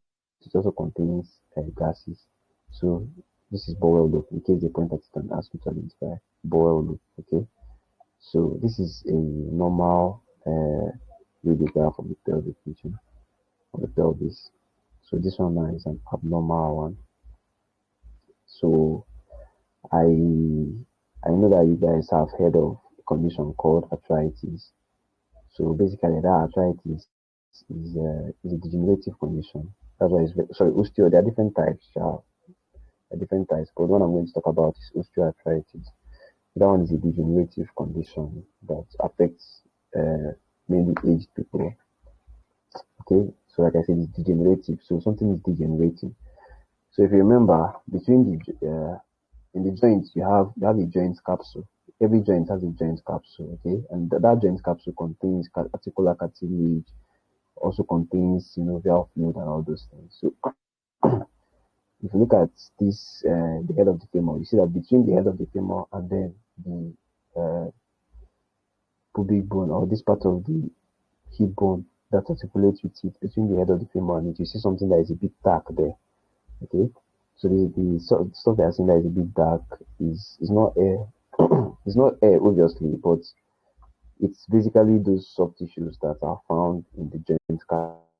[SPEAKER 1] it also contains gases. So this is bowel loop. In case they point at it and ask you to identify bowel loop. Okay. So this is a normal radiograph of the pelvic region of the pelvis. So this one now is an abnormal one. So I I know that you guys have heard of a condition called arthritis. So basically, that arthritis is a degenerative condition. That's why sorry, osteo. There are different types. Different types, but the one I'm going to talk about is osteoarthritis. That one is a degenerative condition that affects mainly aged people. Okay, so like I said, it's degenerative. So something is degenerating. So if you remember, between in the joints you have a joint capsule. Every joint has a joint capsule. Okay, and that joint capsule contains articular cartilage, also contains synovial fluid and all those things. So if you look at this, the head of the femur, you see that between the head of the femur and then the pubic bone, or this part of the hip bone that articulates with it, between the head of the femur and it, you see something that is a bit dark there. Okay, so the stuff that I see that is a bit dark is not air. It's not air, obviously, but it's basically those soft tissues that are found in the joint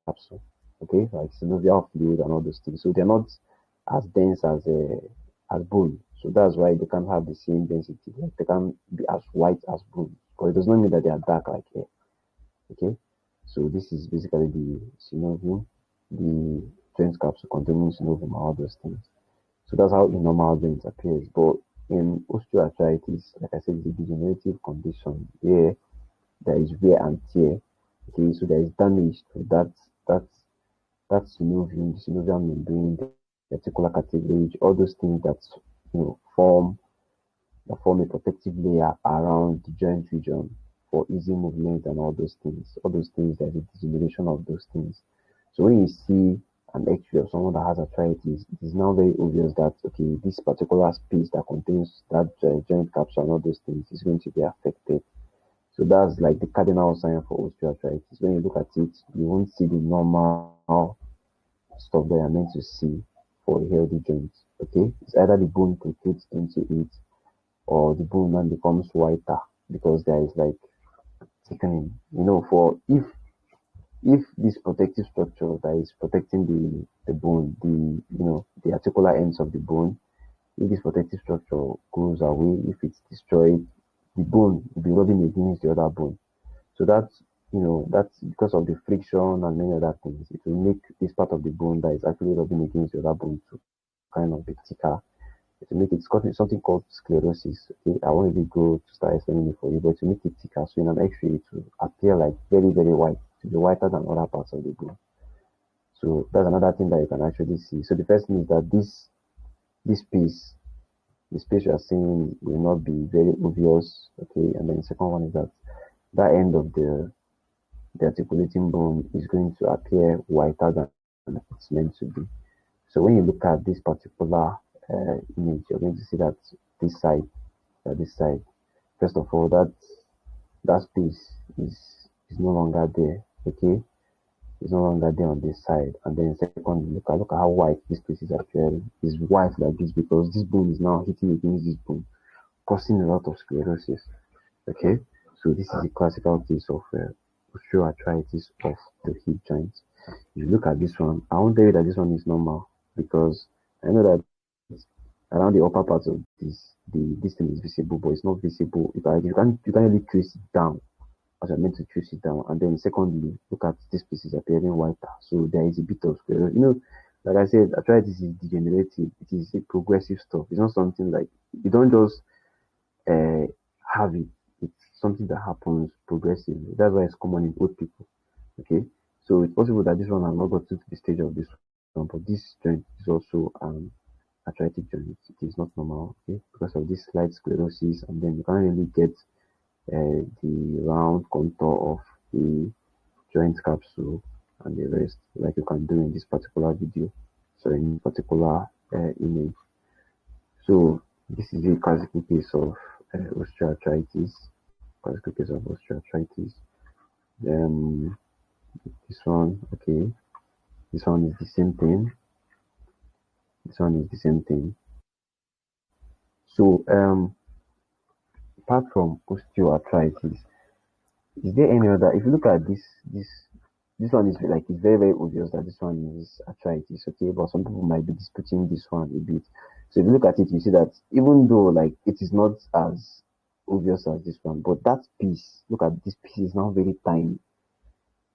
[SPEAKER 1] capsule. Okay, like synovial fluid and all those things. So they're not as dense as bone. So that's why they can't have the same density. Like they can't be as white as bone. But it does not mean that they are dark like hair. Okay. So this is basically the synovium, the joint capsule containing synovium and all those things. So that's how a normal joint appears. But in osteoarthritis, like I said, it's a degenerative condition where there is wear and tear. Okay, so there is damage to that that synovium, the synovial membrane, the articular cartilage, all those things that form a protective layer around the joint region for easy movement and all those things. All those things, there's a degeneration of those things. So when you see an X-ray of someone that has arthritis, it is now very obvious that okay, this particular space that contains that joint capsule and all those things is going to be affected. So that's like the cardinal sign for osteoarthritis. When you look at it, you won't see the normal stuff that you're meant to see for a healthy joint. Okay, it's either the bone protrudes into it or the bone then becomes whiter because there is like thickening. For if this protective structure that is protecting the bone, the articular ends of the bone, if this protective structure goes away, if it's destroyed, the bone will be rubbing against the other bone. So that's because of the friction and many other things. It will make this part of the bone that is actually rubbing against the other bone to kind of be thicker. It will make it something called sclerosis. Okay, I won't really go to start explaining it for you, but to make it thicker, so in an X-ray it will appear like very, very white, to be whiter than other parts of the bone. So that's another thing that you can actually see. So the first thing is that this piece, the space you are seeing will not be very obvious. Okay, and then the second one is that end of the articulating bone is going to appear whiter than it's meant to be. So when you look at this particular image, you're going to see that this side, first of all, that space is no longer there. Okay, it's no longer there on this side. And then secondly, look at how white this place is appearing. It's white like this because this bone is now hitting against this bone, causing a lot of sclerosis. Okay, so this is a classical case of osteoarthritis of the hip joint. If you look at this one, I won't tell you that this one is normal because I know that around the upper part of this thing is visible, but it's not visible. You can really trace it down as I meant to trace it down. And then secondly, look at this piece is appearing whiter. So there is a bit of sclerosis. Like I said, arthritis is degenerative. It is a progressive stuff. It's not something like you don't just have it. It's something that happens progressively. That's why it's common in old people. Okay, so it's possible that this one has not got to the stage of this one, but this joint is also arthritic joint. It is not normal, okay, because of this slight sclerosis, and then you can't really get the round contour of the joint capsule and the rest like you can do in this particular video, so in particular image. So this is a classical case of osteoarthritis. Classical case of osteoarthritis. Um, this one, okay. This one is the same thing. This one is the same thing. So, apart from osteoarthritis, is there any other? If you look at this one is like it's very, very obvious that this one is arthritis, okay. But some people might be disputing this one a bit. So if you look at it, you see that even though like it is not as obvious as this one, but that piece, look at this piece is now very tiny.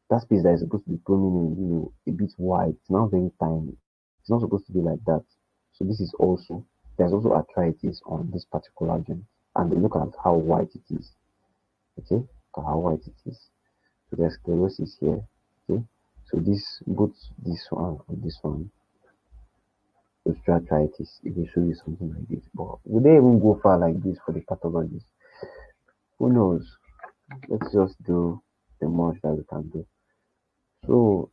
[SPEAKER 1] That space that is supposed to be prominent, a bit wide, it's now very tiny. It's not supposed to be like that. So this is also, there's also arthritis on this particular joint. And look at how wide it is. Okay, look at how wide it is. So there's sclerosis here. Okay, so both this one and this one, osteoarthritis, it will show you something like this. But would they even go far like this for the pathologies? Who knows? Let's just do the much that we can do. So,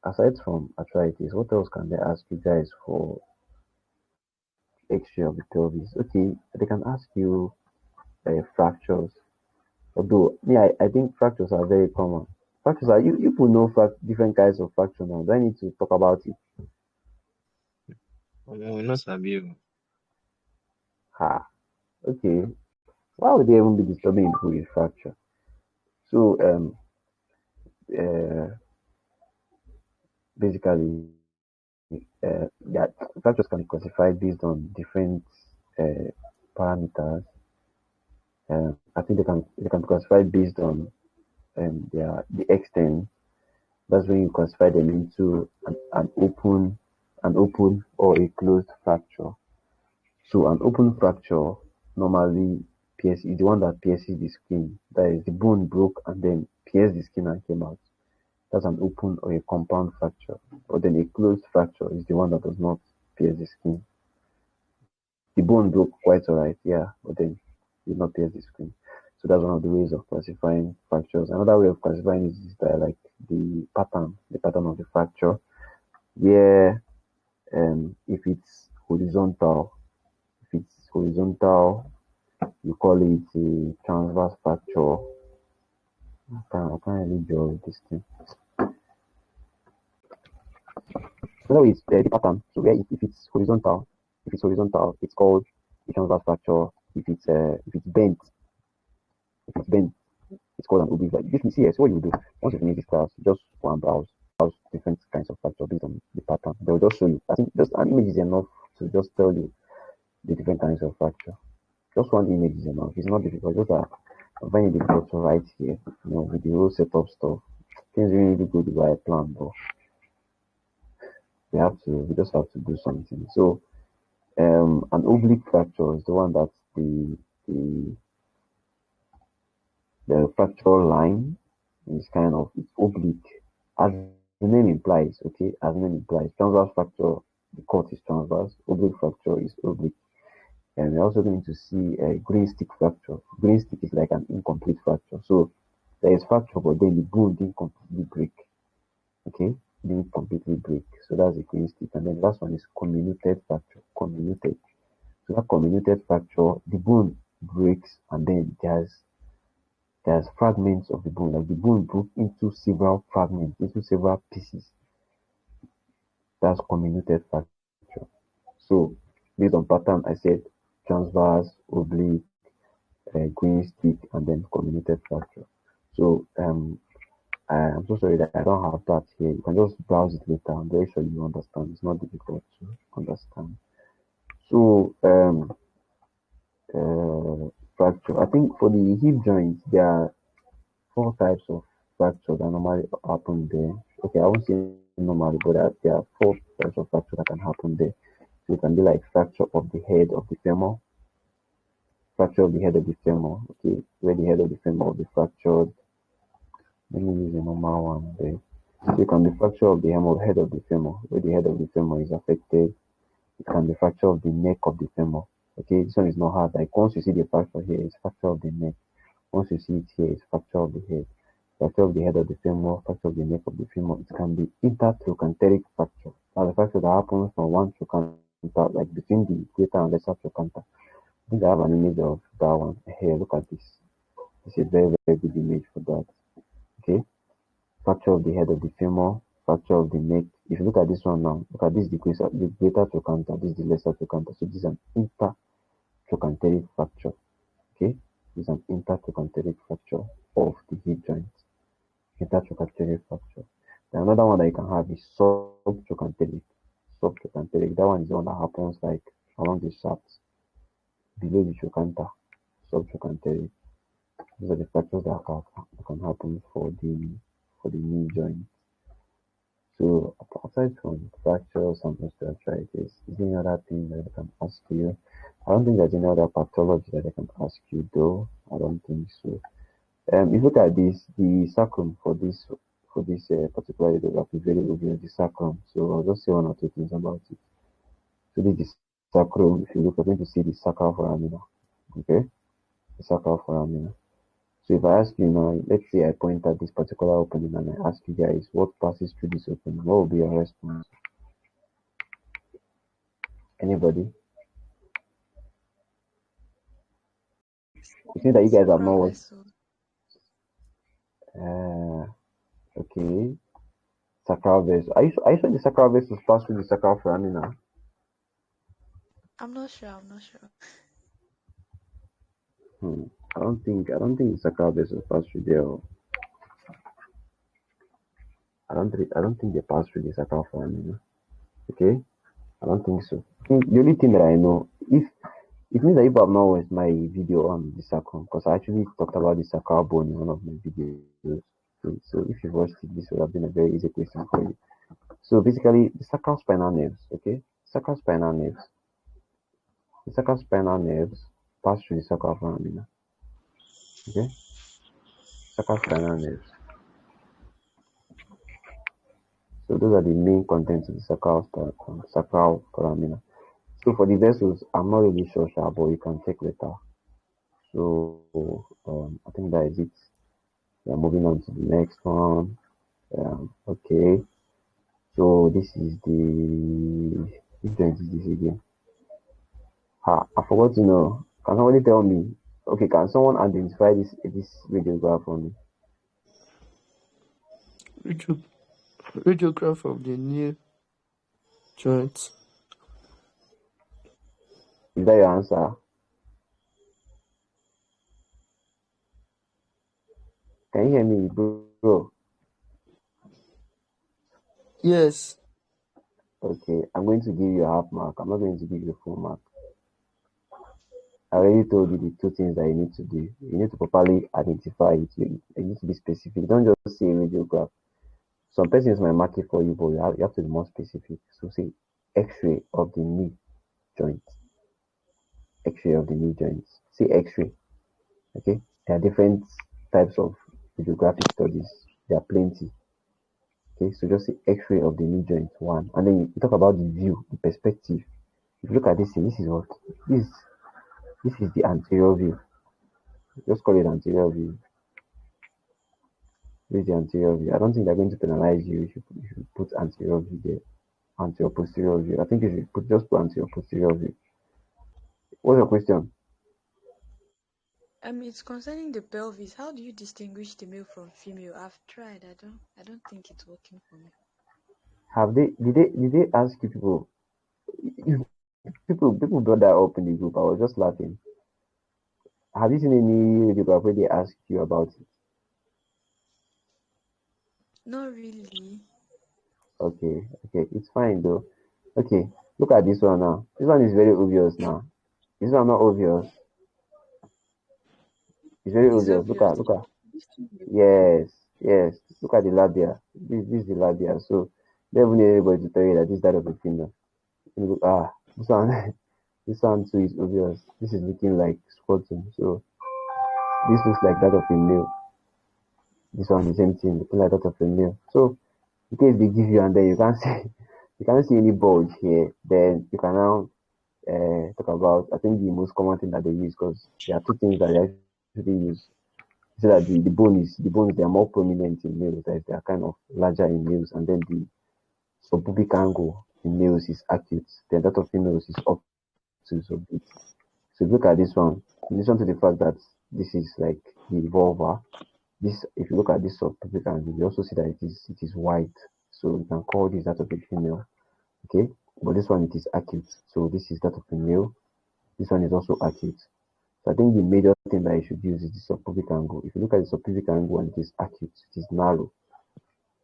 [SPEAKER 1] aside from arthritis, what else can they ask you guys for X-ray of the pelvis? Okay, they can ask you fractures. Although, I think fractures are very common. Fractures are, you people know different kinds of fracture now. Do I need to talk about it?
[SPEAKER 3] We not sabi.
[SPEAKER 1] Ha, okay. Why would they even be disturbing people with fracture? So, uh, basically, yeah, fractures can be classified based on different parameters. I think they can be classified based on the extent. That's when you classify them into an open or a closed fracture. So an open fracture normally is the one that pierces the skin. That is, the bone broke and then pierced the skin and came out. That's an open or a compound fracture. But then a closed fracture is the one that does not pierce the skin. The bone broke quite alright, yeah, but then did not pierce the skin. So that's one of the ways of classifying fractures. Another way of classifying is by like the pattern of the fracture, where if it's horizontal, you call it a transverse fracture. I can't really draw this thing. So it's the pattern. So where if it's horizontal, it's called a transverse fracture. If it's bent, it's called an oblique fracture. You see here. So what you do once you finish this class, just go and browse different kinds of fracture based on the pattern. They will just show you. I think just an image is enough to just tell you the different kinds of fracture. Just one image is enough. It's not difficult. Just I'm finding it difficult to write here, with the whole setup stuff. Things really go the way I planned, but we just have to do something. So an oblique fracture is the one that the the fracture line is it's oblique, as the name implies. Okay, as the name implies, transverse fracture, the cut is transverse. Oblique fracture is oblique. And we're also going to see a green stick fracture. Green stick is like an incomplete fracture. So there is fracture, but then the bone didn't completely break. Okay, didn't completely break. So that's a green stick. And then the last one is comminuted fracture. Comminuted. So that comminuted fracture, the bone breaks, and then there's fragments of the bone. Like the bone broke into several fragments, into several pieces. That's comminuted fracture. So based on pattern, I said transverse, oblique, green stick, and then comminuted fracture. So I'm so sorry that I don't have that here. You can just browse it later. I'm very sure you understand. It's not difficult to understand. So fracture. I think for the hip joint, there are 4 types of fracture that normally happen there. Okay, I won't say normally, but there are 4 types of fracture that can happen there. So it can be like fracture of the head of the femur, okay, where the head of the femur will be fractured. Let me use a normal one there. So it can be fracture of the head of the femur, where the head of the femur is affected. It can be fracture of the neck of the femur. Okay, this one is not hard. Like once you see the fracture here, it's fracture of the neck. Once you see it here, it's fracture of the head. Fracture of the head of the femur, fracture of the neck of the femur. It can be intertrochanteric fracture. Now the fracture that happens from one trochanter, like between the greater and lesser trochanter. I think I have an image of that one here. Look at this. This is a very, very good image for that. Okay. Fracture of the head of the femur, fracture of the neck. If you look at this one now, look at this, the greater trochanter, this is the lesser trochanter. So this is an intertrochanteric fracture. Okay. This is an intertrochanteric fracture of the hip joint. Intertrochanteric fracture. Then another one that you can have is subtrochanteric. subtrochanteric. That one is the one that happens like along the shaft below the trochanter, subtrochanteric. These are the fractures that can happen for the knee joint. So aside from fractures and osteoarthritis, is there any other thing that I can ask you? I don't think there's any other pathology that I can ask you though. I don't think so. If you look at this, the sacrum for this particular radiograph is very obvious, the sacrum. So I'll just say one or two things about it. So this is the sacrum. If you look, you're going to see the sacral foramina. Okay, the sacral foramina. So if I ask you now, let's say I point at this particular opening and I ask you guys what passes through this opening, what will be your response? Anybody? It seems that you guys have not
[SPEAKER 6] Sacral
[SPEAKER 1] watched.
[SPEAKER 6] vessel.
[SPEAKER 1] Okay. Sacral vessel. Are you sure the sacral vessels pass through the sacral foramina?
[SPEAKER 6] I'm not sure. I'm not sure.
[SPEAKER 1] I don't think the sacral vessels pass through there. I don't think they pass through the sacral foramina. Okay? I don't think so. I think the only thing that I know, if it means that you have not watched my video on the sacrum, because I actually talked about the sacral bone in one of my videos. So if you've watched it, this would have been a very easy question for you. So basically, the sacral spinal nerves, okay? Sacral spinal nerves. The sacral spinal nerves pass through the sacral foramina. Okay? Sacral spinal nerves. So those are the main contents of the sacral foramina. So for the vessels, I'm not really sure, but you can check later. So I think that is it. We are moving on to the next one. Okay. So this is which joint is this again? I forgot to know. Can somebody tell me? Okay, can someone identify this radiograph for me?
[SPEAKER 2] Radiograph of the knee joint.
[SPEAKER 1] Is that your answer? Can you hear me, bro?
[SPEAKER 2] Yes.
[SPEAKER 1] Okay, I'm going to give you a half mark. I'm not going to give you a full mark. I already told you the two things that you need to do. You need to properly identify it. You need to be specific. Don't just say radiograph. Some persons might mark it for you, but you have to be more specific. So say X-ray of the knee joint. X-ray of the knee joints. Say X-ray. Okay. There are different types of radiographic studies. There are plenty. Okay. So just say X-ray of the knee joint, one, and then you talk about the view, the perspective. If you look at this thing, this is what this is the anterior view. Just call it anterior view. This is the anterior view. I don't think they're going to penalize you if you put anterior view there. Anterior posterior view. I think you should just put anterior posterior view. What's your question?
[SPEAKER 6] It's concerning the pelvis. How do you distinguish the male from female? I've tried. I don't think it's working for me.
[SPEAKER 1] Did they ask you people? People brought that up in the group. I was just laughing. Have you seen any radiograph where they ask you about it?
[SPEAKER 6] Not really.
[SPEAKER 1] Okay, it's fine though. Okay, look at this one now. This one is very obvious now. This one not obvious. It's very
[SPEAKER 6] It's
[SPEAKER 1] obvious.
[SPEAKER 6] obvious.
[SPEAKER 1] Look at. Yes. Look at the labia. This is the labia. So they don't need anybody to tell you that this is that of a female. Look, this one, this one too is obvious. This is looking like scrotum. So this looks like that of a male. This one is the same thing, looking like that of a male. So in case they give you and then you can't see, you can't see any bulge here, then you can now talk about, I think the most common thing that they use, because there are two things that they actually use. So that the bones they are more prominent in males, that they are kind of larger in males, and then the subpubic angle in males is acute, then that of females is up to subbute. So look at this one. In addition to the fact that this is like the vulva, this if you look at this subpubic angle, you also see that it is white. So you can call this that of a female. Okay, but this one it is acute. So this is that of a male. This one is also acute. So I think the major thing that you should use is the subpubic angle. If you look at the subpubic angle and it is acute, it is narrow,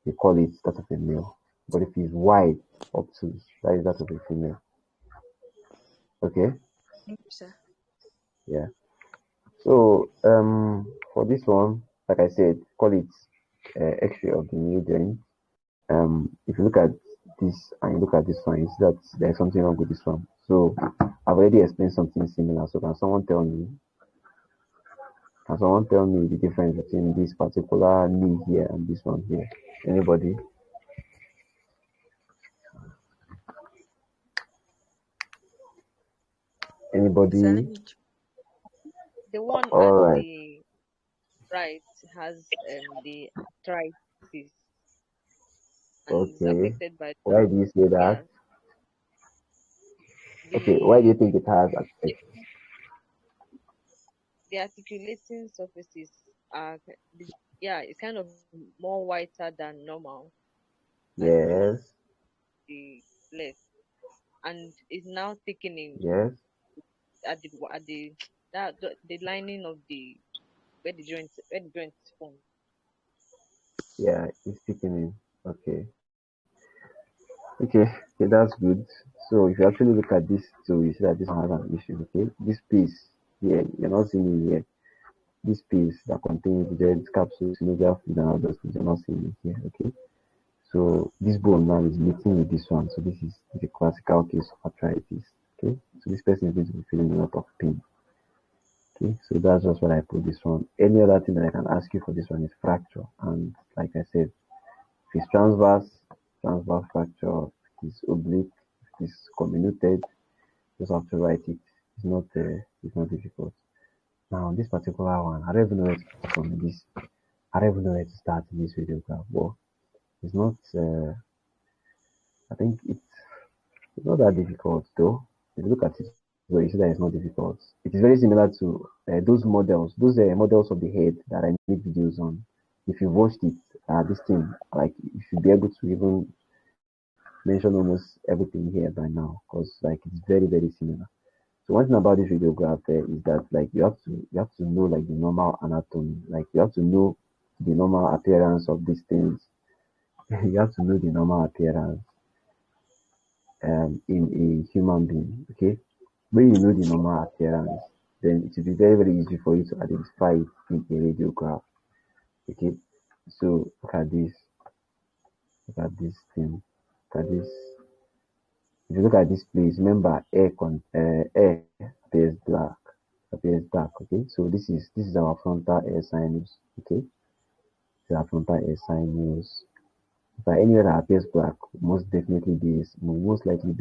[SPEAKER 1] you call it that of a male. But if it's wide up to, that is that of a female. Okay,
[SPEAKER 6] Thank you, sir.
[SPEAKER 1] yeah. So for this one, like I said, call it X-ray of the new joint. If you look at this and you look at this one, you see that there's something wrong with this one. So I've already explained something similar. So can someone tell me the difference between this particular knee here and this one here? Anybody?
[SPEAKER 6] Sir, let
[SPEAKER 1] Anybody?
[SPEAKER 6] me
[SPEAKER 8] The one
[SPEAKER 1] All
[SPEAKER 8] at
[SPEAKER 1] right.
[SPEAKER 8] the right has the arthritis and is
[SPEAKER 1] Okay.
[SPEAKER 8] affected by
[SPEAKER 1] Why do you say that?
[SPEAKER 8] yeah
[SPEAKER 1] Okay. Why do you
[SPEAKER 8] the
[SPEAKER 1] think it has effect?
[SPEAKER 8] the articulating surfaces are yeah, it's kind of more whiter than normal at
[SPEAKER 1] Yes.
[SPEAKER 8] the left and is now thickening
[SPEAKER 1] Yes.
[SPEAKER 8] at the that the lining of the where the joint is formed.
[SPEAKER 1] Yeah. It's thickening. Okay. Okay. Okay. That's good. So if you actually look at this too, you see that this one has an issue. Okay. This piece here, you're not seeing it here. This piece that contains the joint capsule, synovial fluid, and all those things, you're not seeing it here. Okay. So this bone now is meeting with this one. So this is the classical case of arthritis. Okay. So this person is going to be feeling a lot of pain. Okay. So that's just what I put this one. Any other thing that I can ask you for this one is fracture. And like I said, if it's transverse fracture, if it's oblique, if it's comminuted, just have to write it. It's not difficult. Now this particular one, I don't even know where to start from this. I don't even know where to start in this radiograph, but it's not. I think it's not that difficult though. If you look at it, so you see that it's not difficult. It is very similar to those models of the head that I made videos on. If you watched it, this thing, like you should be able to even mention almost everything here by now, because like it's very very similar. So one thing about this radiograph is that like you have to know like the normal anatomy, like you have to know the normal appearance of these things. You have to know the normal appearance in a human being. Okay, when you know the normal appearance, then it will be very very easy for you to identify it in a radiograph. Okay, so look at this thing, look at this. If you look at this place, remember air appears black, appears dark. Okay, so this is our frontal air sinus. Okay, this is our frontal air sinus. If anywhere that appears black, most likely be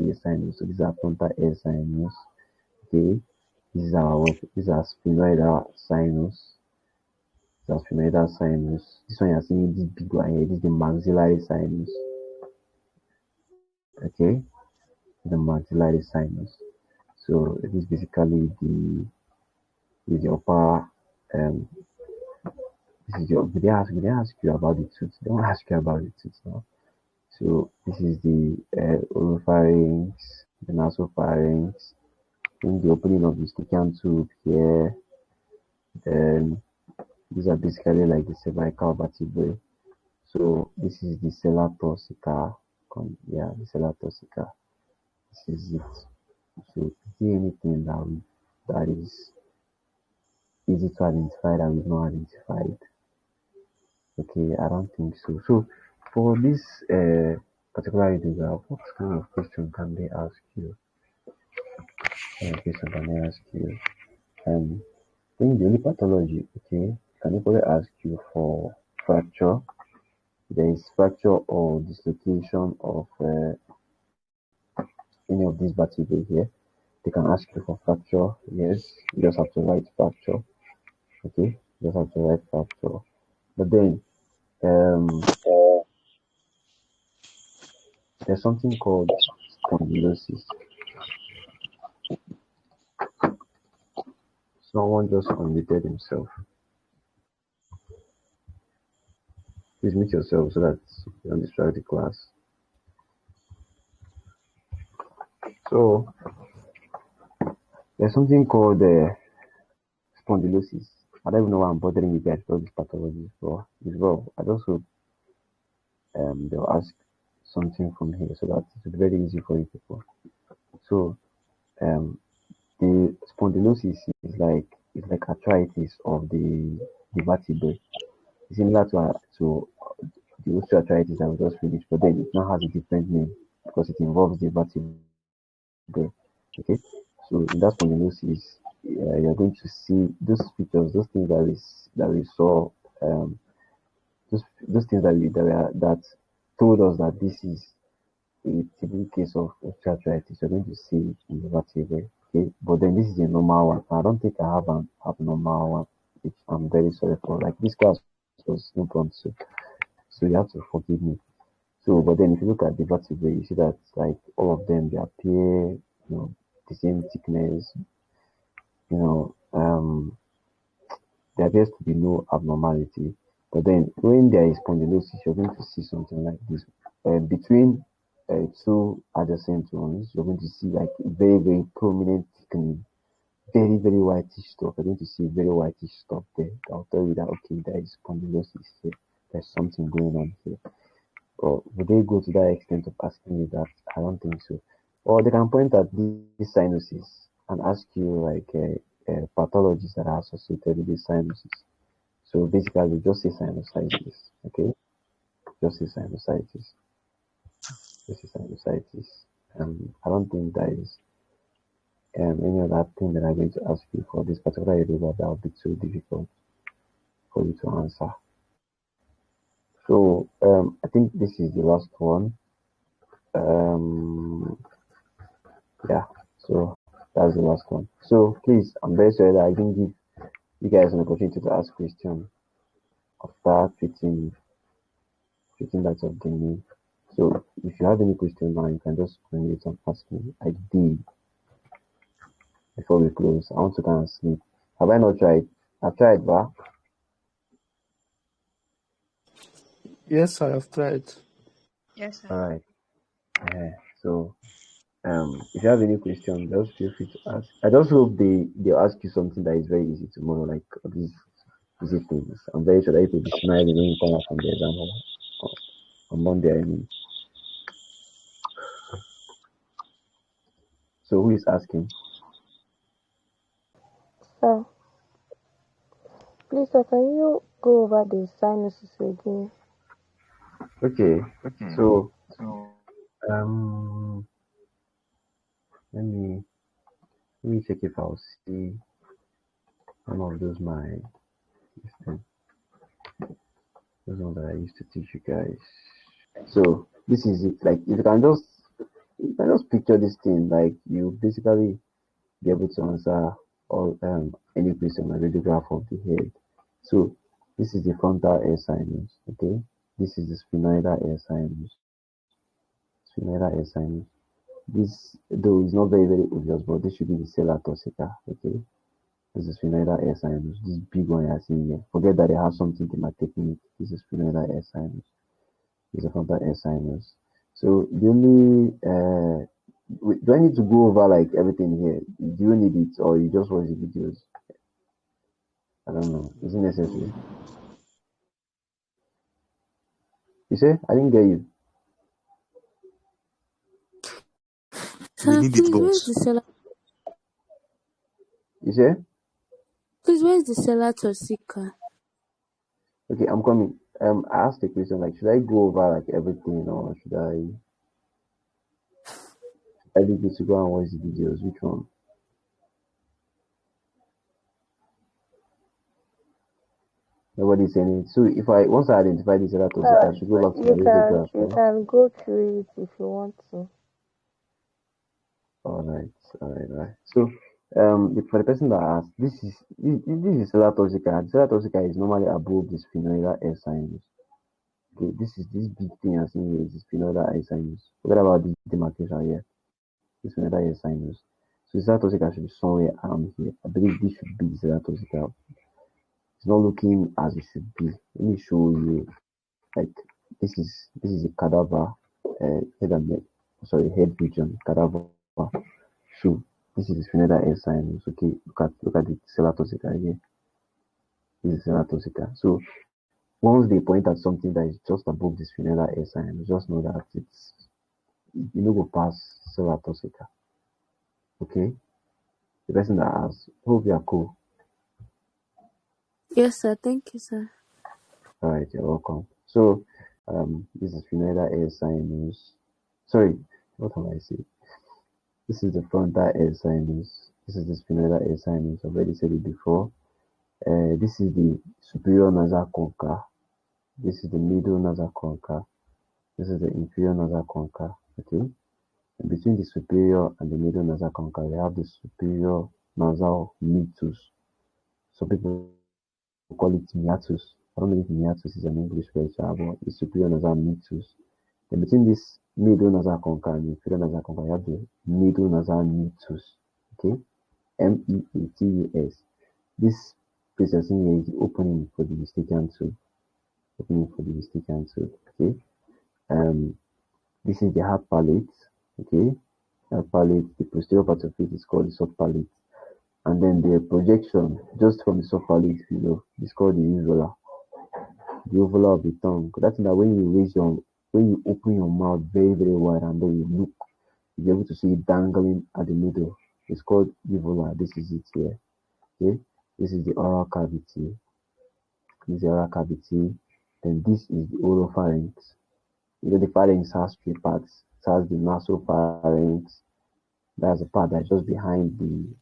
[SPEAKER 1] a sinus. So this is our frontal air sinus. Okay, this is our what? This is our sphenoidal sinus. This is our sphenoidal sinus. This one you're seeing this big one here. This is the maxillary sinus. Okay, the maxillary sinus. So it is basically the upper this is your did they ask you about the tooth? They don't ask you about the tooth now. So this is the oropharynx, the nasopharynx, in the opening of the stichian tube here. Then these are basically like the cervical vertebrae. So this is the sella turcica. Yeah, the sella turcica. This is it. So is there anything that is easy to identify that we've not identified? Okay, I don't think so. So for this particular radiograph, what kind of question can they ask you? What kind of question can they ask you? In the only pathology, okay, can probably ask you for fracture. There is fracture or dislocation of any of these vertebrae here. They can ask you for fracture. Yes, you just have to write fracture. Okay, you just have to write fracture. But then there's something called spondylosis. Someone just unmuted himself. Please mute yourself so that you don't distract the class. So there's something called spondylosis. I don't even know why I'm bothering you guys with all these pathologies, but it's well. I just hope they'll ask something from here so that it's very easy for you people. So um, the spondylosis is like arthritis of the vertebrae. It's similar to the osteoarthritis that we just finished, but then it now has a different name because it involves the vertebrae. Okay, so in that spondylosis, you're going to see those features, those things that we saw, um, those things that told us that this is a typical case of osteoarthritis. You're going to see it in the vertebrae. Okay, but then this is a normal one. I don't think I have an abnormal one, which I'm very sorry for. Like this class was impromptu, so you have to forgive me. So, but then if you look at the vertebrae, you see that like all of them they appear, the same thickness, you know, there appears to be no abnormality. But then when there is spondylosis, you're going to see something like this. Between two adjacent ones, you're going to see like very, very prominent thickening, very, very whitish stuff. You're going to see very whitish stuff there. I'll tell you that, okay, there is spondylosis here. There's something going on here. Or would they go to that extent of asking me that? I don't think so. Or they can point at these sinuses and ask you like pathologies that are associated with these sinuses. So basically, just say sinusitis, okay? Just say sinusitis. Just say sinusitis. I don't think there is any other thing that I'm going to ask you for this particular area that will be too difficult for you to answer. So I think this is the last one. Yeah, so that's the last one. So please, I'm very sorry that I didn't give you guys an opportunity to ask questions after fitting that of the name. So if you have any question now, you can just unmute and ask me. I did before we close. I want to go and sleep. Have I not tried? I've tried, but
[SPEAKER 2] Yes, I have tried.
[SPEAKER 6] Yes, sir.
[SPEAKER 1] all right. So if you have any question, just feel free to ask. I just hope they'll ask you something that is very easy tomorrow, like these easy things. I'm very sure that you will be smiling when you come out from the exam on Monday. I mean. So who is asking?
[SPEAKER 4] Sir, please, sir, can you go over the sinuses again?
[SPEAKER 1] Okay. So um let me check if I'll see one of those those ones that I used to teach you guys. So this is it. Like if you can just picture this thing, like you basically be able to answer all any question on radiograph of the head. So this is the frontal air sinus, okay? This is the sphenoidal air sinus. Sphenoidal air sinus. This though is not very, very obvious, but this should be the sella toxica, okay? This is sphenoidal air sinus. This big one you're seeing here. Forget that they have something to my technique. This is sphenoidal air sinus. This is a frontal air sinus. So the only do I need to go over like everything here? Do you need it or you just watch the videos? I don't know. Is it necessary? You say? I didn't get you.
[SPEAKER 7] Sir, please, where's the cellar?
[SPEAKER 1] You say?
[SPEAKER 7] Please, where's the cellar toxica?
[SPEAKER 1] Okay, I'm coming. I asked a question like, should I go over like everything or I need to go and watch the videos? Which one? Nobody's saying it. So if once I identify this cellar toxic, I should go back to the radiograph.
[SPEAKER 4] You can go through it if you want to.
[SPEAKER 1] All right. So for the person that asked, this is cellar toxica. The cellar toxica is normally above the sphenoidal air sinus. Okay, this big thing I'm seeing here is the sphenoidal air sinus. Forget about this demarcation here. This sphenoidal air sinus. So the cellar toxica should be somewhere around here. I believe this should be the cellar toxica. It's not looking as it should be. Let me show you. Like this is a cadaver head region cadaver. So this is the sphenoidal air sinus. Okay, look at the cellar toxica here. This is cellar toxica. So once they point at something that is just above the sphenoidal air sign, just know that it's go pass ceratosica. Okay? The person that asks, hope you are cool.
[SPEAKER 7] Yes, sir. Thank you, sir.
[SPEAKER 1] Alright, you're welcome. So this is sphenoidal air sinus. Sorry, what am I saying? This is the frontal air sinus. This is the sphenoidal air sinus. I've already said it before. This is the superior nasal concha. This is the middle nasal concha. This is the inferior nasal concha. Okay. And between the superior and the middle nasal concha, we have the superior nasal meatus. Some people call it meatus. I don't know if meatus is an English word, but the superior nasal meatus. And between this middle nasal concha and inferior nasal concha, we have the middle nasal meatus. Okay. MEATUS. This processing here is the opening for the Eustachian tube. Okay. This is the hard palate. Okay. Hard palate. The posterior part of it is called the soft palate. And then the projection just from the soft palate below is called the uvula. The uvula of the tongue. That's that when you open your mouth very, very wide and then you look, you'll be able to see it dangling at the middle. It's called uvula. This is it here. Okay. This is the oral cavity. This is the oral cavity. Then this is the oropharynx. The pharynx has three parts. It has the nasopharynx. That's the part that's just behind the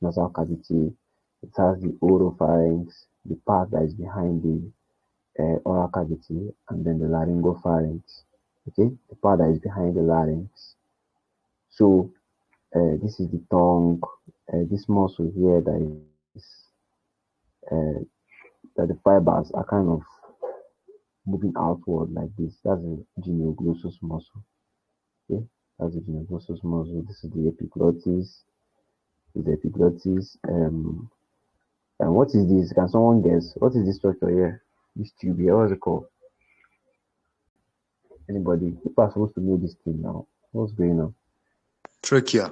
[SPEAKER 1] nasal cavity. It has the oropharynx, the part that is behind the oral cavity, and then the laryngopharynx. Okay, the part that is behind the larynx. So this is the tongue. This muscle here that is that the fibers are kind of moving outward like this. That's the genioglossus muscle. Okay, that's the genioglossus muscle. This is the epiglottis. And what is this? Can someone guess? What is this structure here? This tube here, what's it called? Anybody? People are supposed to know this thing now. What's going on?
[SPEAKER 2] Trachea.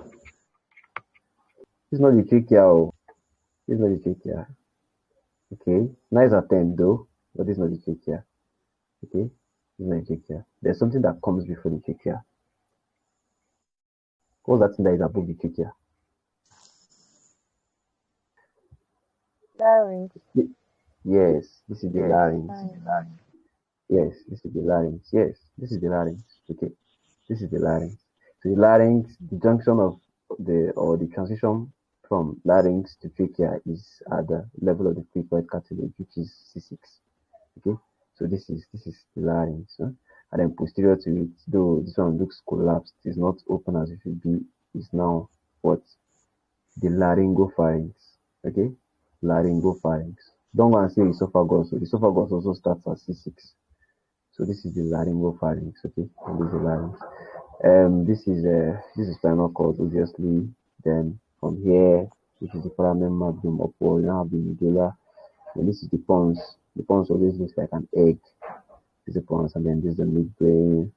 [SPEAKER 1] It's not the trachea. It's not the trachea. Okay. Nice attempt though, but it's not the trachea. Okay. It's not the trachea. There's something that comes before the trachea. What's that thing that is above the trachea?
[SPEAKER 4] Larynx.
[SPEAKER 1] Yes, this is the larynx.
[SPEAKER 4] Fine.
[SPEAKER 1] Yes, this is the larynx. Yes, this is the larynx. Okay, this is the larynx. So the larynx, the junction of the transition from larynx to trachea is at the level of the cricoid cartilage, which is C6. Okay, so this is the larynx, and then posterior to it, though this one looks collapsed, is not open as it should be, is now what? The laryngopharynx. Okay, laryngopharynx. Don't go and say esophagus. So the esophagus also starts at C6. So this is the laryngopharynx. Okay, and this is the larynx. This is spinal cord, obviously. Then from here, this is the foramen magnum upward. You now have the medulla. And this is the pons. The pons always looks like an egg. This is the pons, and then this is the midbrain.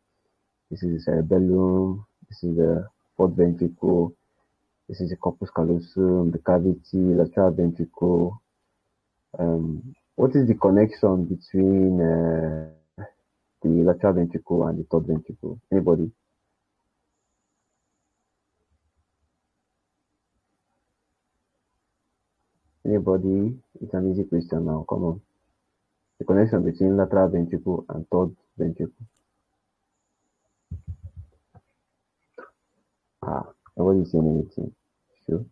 [SPEAKER 1] This is the cerebellum. This is the fourth ventricle. This is the corpus callosum, the cavity, lateral ventricle. What is the connection between the lateral ventricle and the third ventricle? Anybody? Anybody? It's an easy question now. Come on. The connection between lateral ventricle and third ventricle. Nobody saying anything. Sure.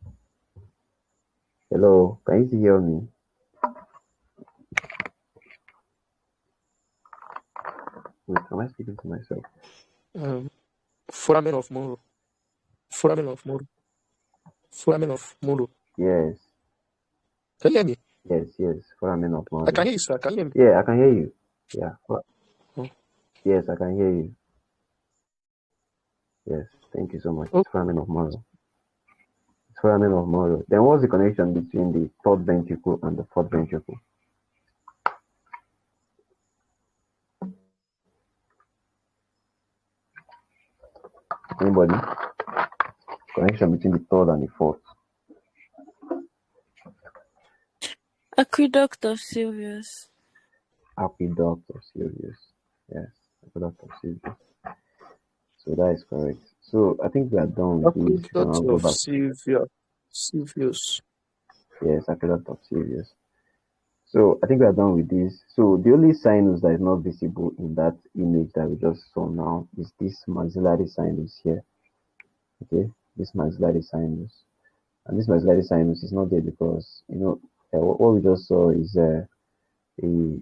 [SPEAKER 1] Hello, can you hear me? Wait, am I speaking to myself?
[SPEAKER 2] Foramen of Moro. Foramen of Moro. Foramen of Moro.
[SPEAKER 1] Yes.
[SPEAKER 2] Can you hear me?
[SPEAKER 1] Yes. Foramen of Moro.
[SPEAKER 2] I can hear you, sir. Can you hear me?
[SPEAKER 1] Yeah, I can hear you. Yeah.
[SPEAKER 2] Oh.
[SPEAKER 1] Yes, I can hear you. Yes, thank you so much.
[SPEAKER 2] Oh.
[SPEAKER 1] It's foramen of Moro. It's foramen of Moro. Then what's the connection between the third ventricle and the fourth ventricle? Anybody? Connection between the third and the fourth.
[SPEAKER 7] Aqueduct of Sylvius.
[SPEAKER 1] aqueduct of Sylvius. Yes, aqueduct of Sylvius. So that is correct. So I think we are done with this. We can
[SPEAKER 2] Aqueduct
[SPEAKER 1] now go
[SPEAKER 2] of
[SPEAKER 1] back.
[SPEAKER 2] Sylvius.
[SPEAKER 1] Yes, aqueduct of Sylvius. So I think we are done with this. So the only sinus that is not visible in that image that we just saw now is this maxillary sinus here. Okay, this maxillary sinus. And this maxillary sinus is not there because, what we just saw is a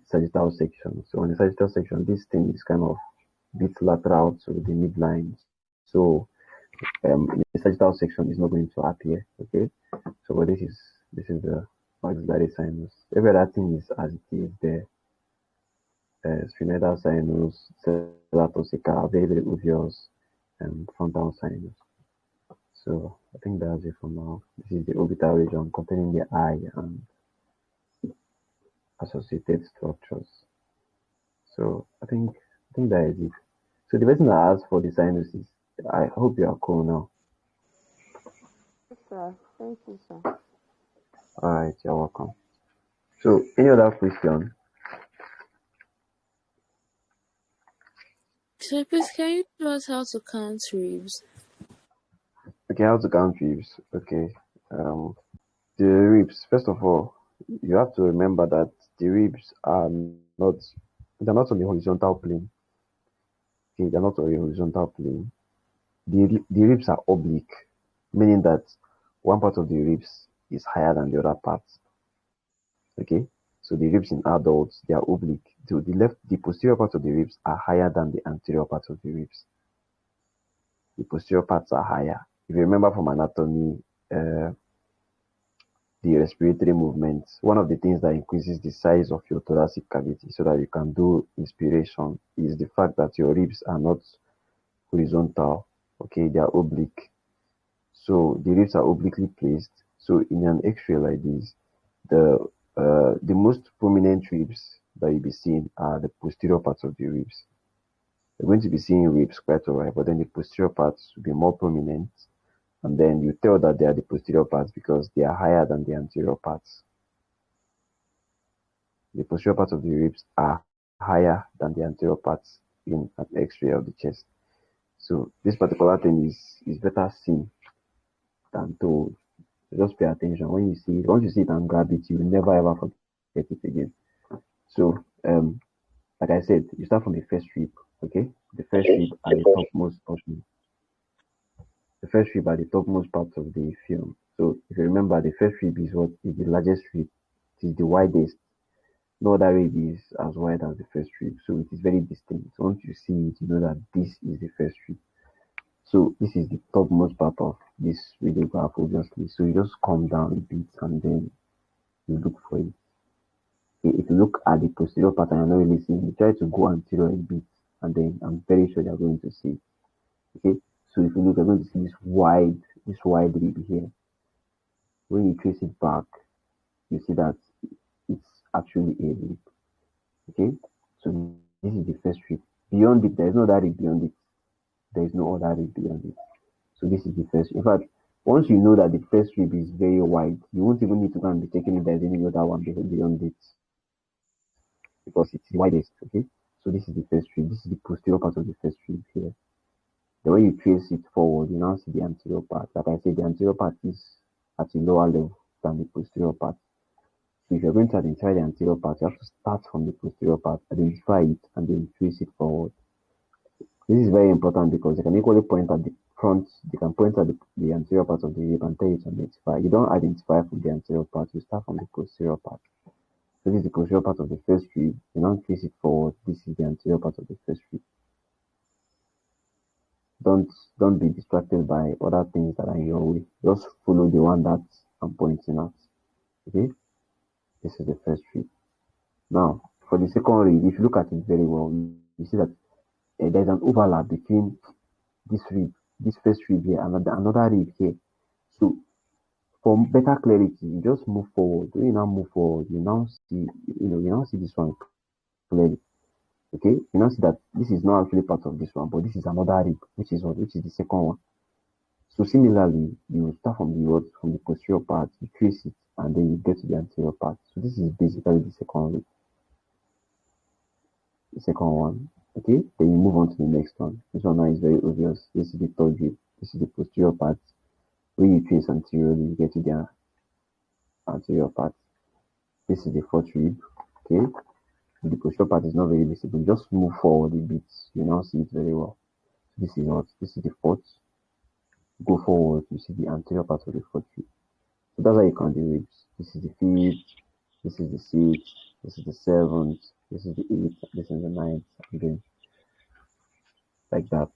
[SPEAKER 1] sagittal section. So on the sagittal section, this thing is kind of bit lateral to the midline. So the sagittal section is not going to appear. Okay. So but this is the maxillary sinus. Every other thing is as it is there. Sphenoidal sinus, ceratosica, very, very obvious, and frontal sinus. So I think that's it for now. This is the orbital region containing the eye and associated structures. So I think that is it. So the person that asked for the sinuses, I hope you are cool now.
[SPEAKER 4] Yes, sir. Thank you, sir.
[SPEAKER 1] All right, you're welcome. So any other question?
[SPEAKER 7] So please, can you tell us how to count ribs?
[SPEAKER 1] Okay, how to count ribs? Okay, the ribs. First of all, you have to remember that the ribs are not they're not on the horizontal plane. Okay, they're not on the horizontal plane. The ribs are oblique, meaning that one part of the ribs is higher than the other part. Okay, so the ribs in adults they are oblique. To the left, the posterior parts of the ribs are higher than the anterior parts of the ribs. The posterior parts are higher. If you remember from anatomy, the respiratory movements, one of the things that increases the size of your thoracic cavity so that you can do inspiration is the fact that your ribs are not horizontal. Okay, they are oblique. So the ribs are obliquely placed. So in an X-ray like this, the most prominent ribs that you'll be seeing are the posterior parts of the ribs. You're going to be seeing ribs quite alright, but then the posterior parts will be more prominent. And then you tell that they are the posterior parts because they are higher than the anterior parts. The posterior parts of the ribs are higher than the anterior parts in an X-ray of the chest. So this particular thing is better seen than told. Just pay attention. When you see it, once you see it and grab it, you will never ever forget it again. So like I said, you start from the first rib, okay? The first rib at the topmost portion. The first rib at the topmost part of the film. So if you remember, the first rib is what is the largest rib. It is the widest. No other rib is as wide as the first rib, so it is very distinct. Once you see it, you know that this is the first rib. So this is the topmost part of this radiograph, obviously. So you just come down a bit and then you look for it. If you look at the posterior part and you're not really seeing it, try to go anterior a bit, and then I'm very sure you're going to see it. Okay, so if you look, you're going to see this wide rib here. When you trace it back, you see that it's actually a rib. Okay, so this is the first rib. Beyond it, there is no other rib beyond it. There is no other rib beyond it. So this is the first. In fact, once you know that the first rib is very wide, you won't even need to go and be checking if there's any other one beyond it because it's the widest. Okay, so this is the first rib. This is the posterior part of the first rib here. The way you trace it forward, you now see the anterior part. Like I said, the anterior part is at a lower level than the posterior part. So if you're going to identify the anterior part, you have to start from the posterior part, identify it, and then trace it forward. This is very important because they can equally point at the front, they can point at the anterior part of the rib and tell you to identify. You don't identify from the anterior part, you start from the posterior part. So this is the posterior part of the first rib. You now trace it forward. This is the anterior part of the first rib. Don't be distracted by other things that are in your way. Just follow the one that I'm pointing at. Okay? This is the first rib. Now, for the second rib, if you look at it very well, you see that there's an overlap between this rib, this first rib here, and another rib here. So, for better clarity, you just move forward. When you now move forward, you now see this one clearly. Okay, you now see that this is not actually part of this one, but this is another rib, which is the second one. So similarly, you start from the posterior part, you trace it, and then you get to the anterior part. So this is basically the second rib. the second one. Okay, then you move on to the next one. This one now is very obvious. This is the third rib. This is the posterior part. When you trace anteriorly, you get to the anterior part. This is the fourth rib. Okay, the posterior part is not very visible. Just move forward a bit. You now see it very well. This is what? This is the fourth. Go forward, you see the anterior part of the fourth rib. So that's how you count the ribs. This is the fifth. This is the sixth. This is the seventh. This is the eighth. This is the ninth. Again, like that.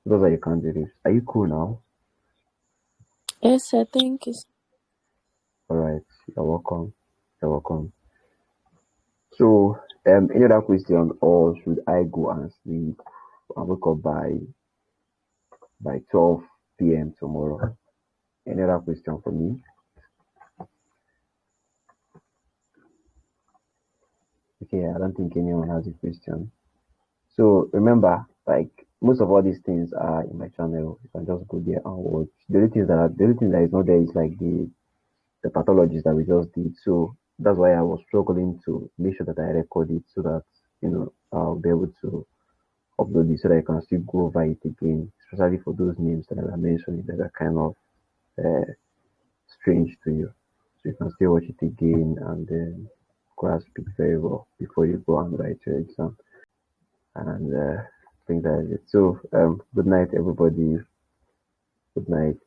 [SPEAKER 1] Those are your candidates. Are you cool now?
[SPEAKER 7] Yes, I think it's
[SPEAKER 1] All right. You're welcome. You're welcome. So, any other question, or should I go and sleep and wake up by 12 p.m. tomorrow? Any other question for me? Okay, I don't think anyone has a question. So remember, like most of all these things are in my channel. You can just go there and watch. The only thing that is not there is like the pathologies that we just did. So that's why I was struggling to make sure that I record it so that I'll be able to upload it so that I can still go over it again, especially for those names that I mentioned that are kind of uh, strange to you. So you can still watch it again and then go and speak very well before you go and write your exam. And I think that is it. So good night, everybody. Good night.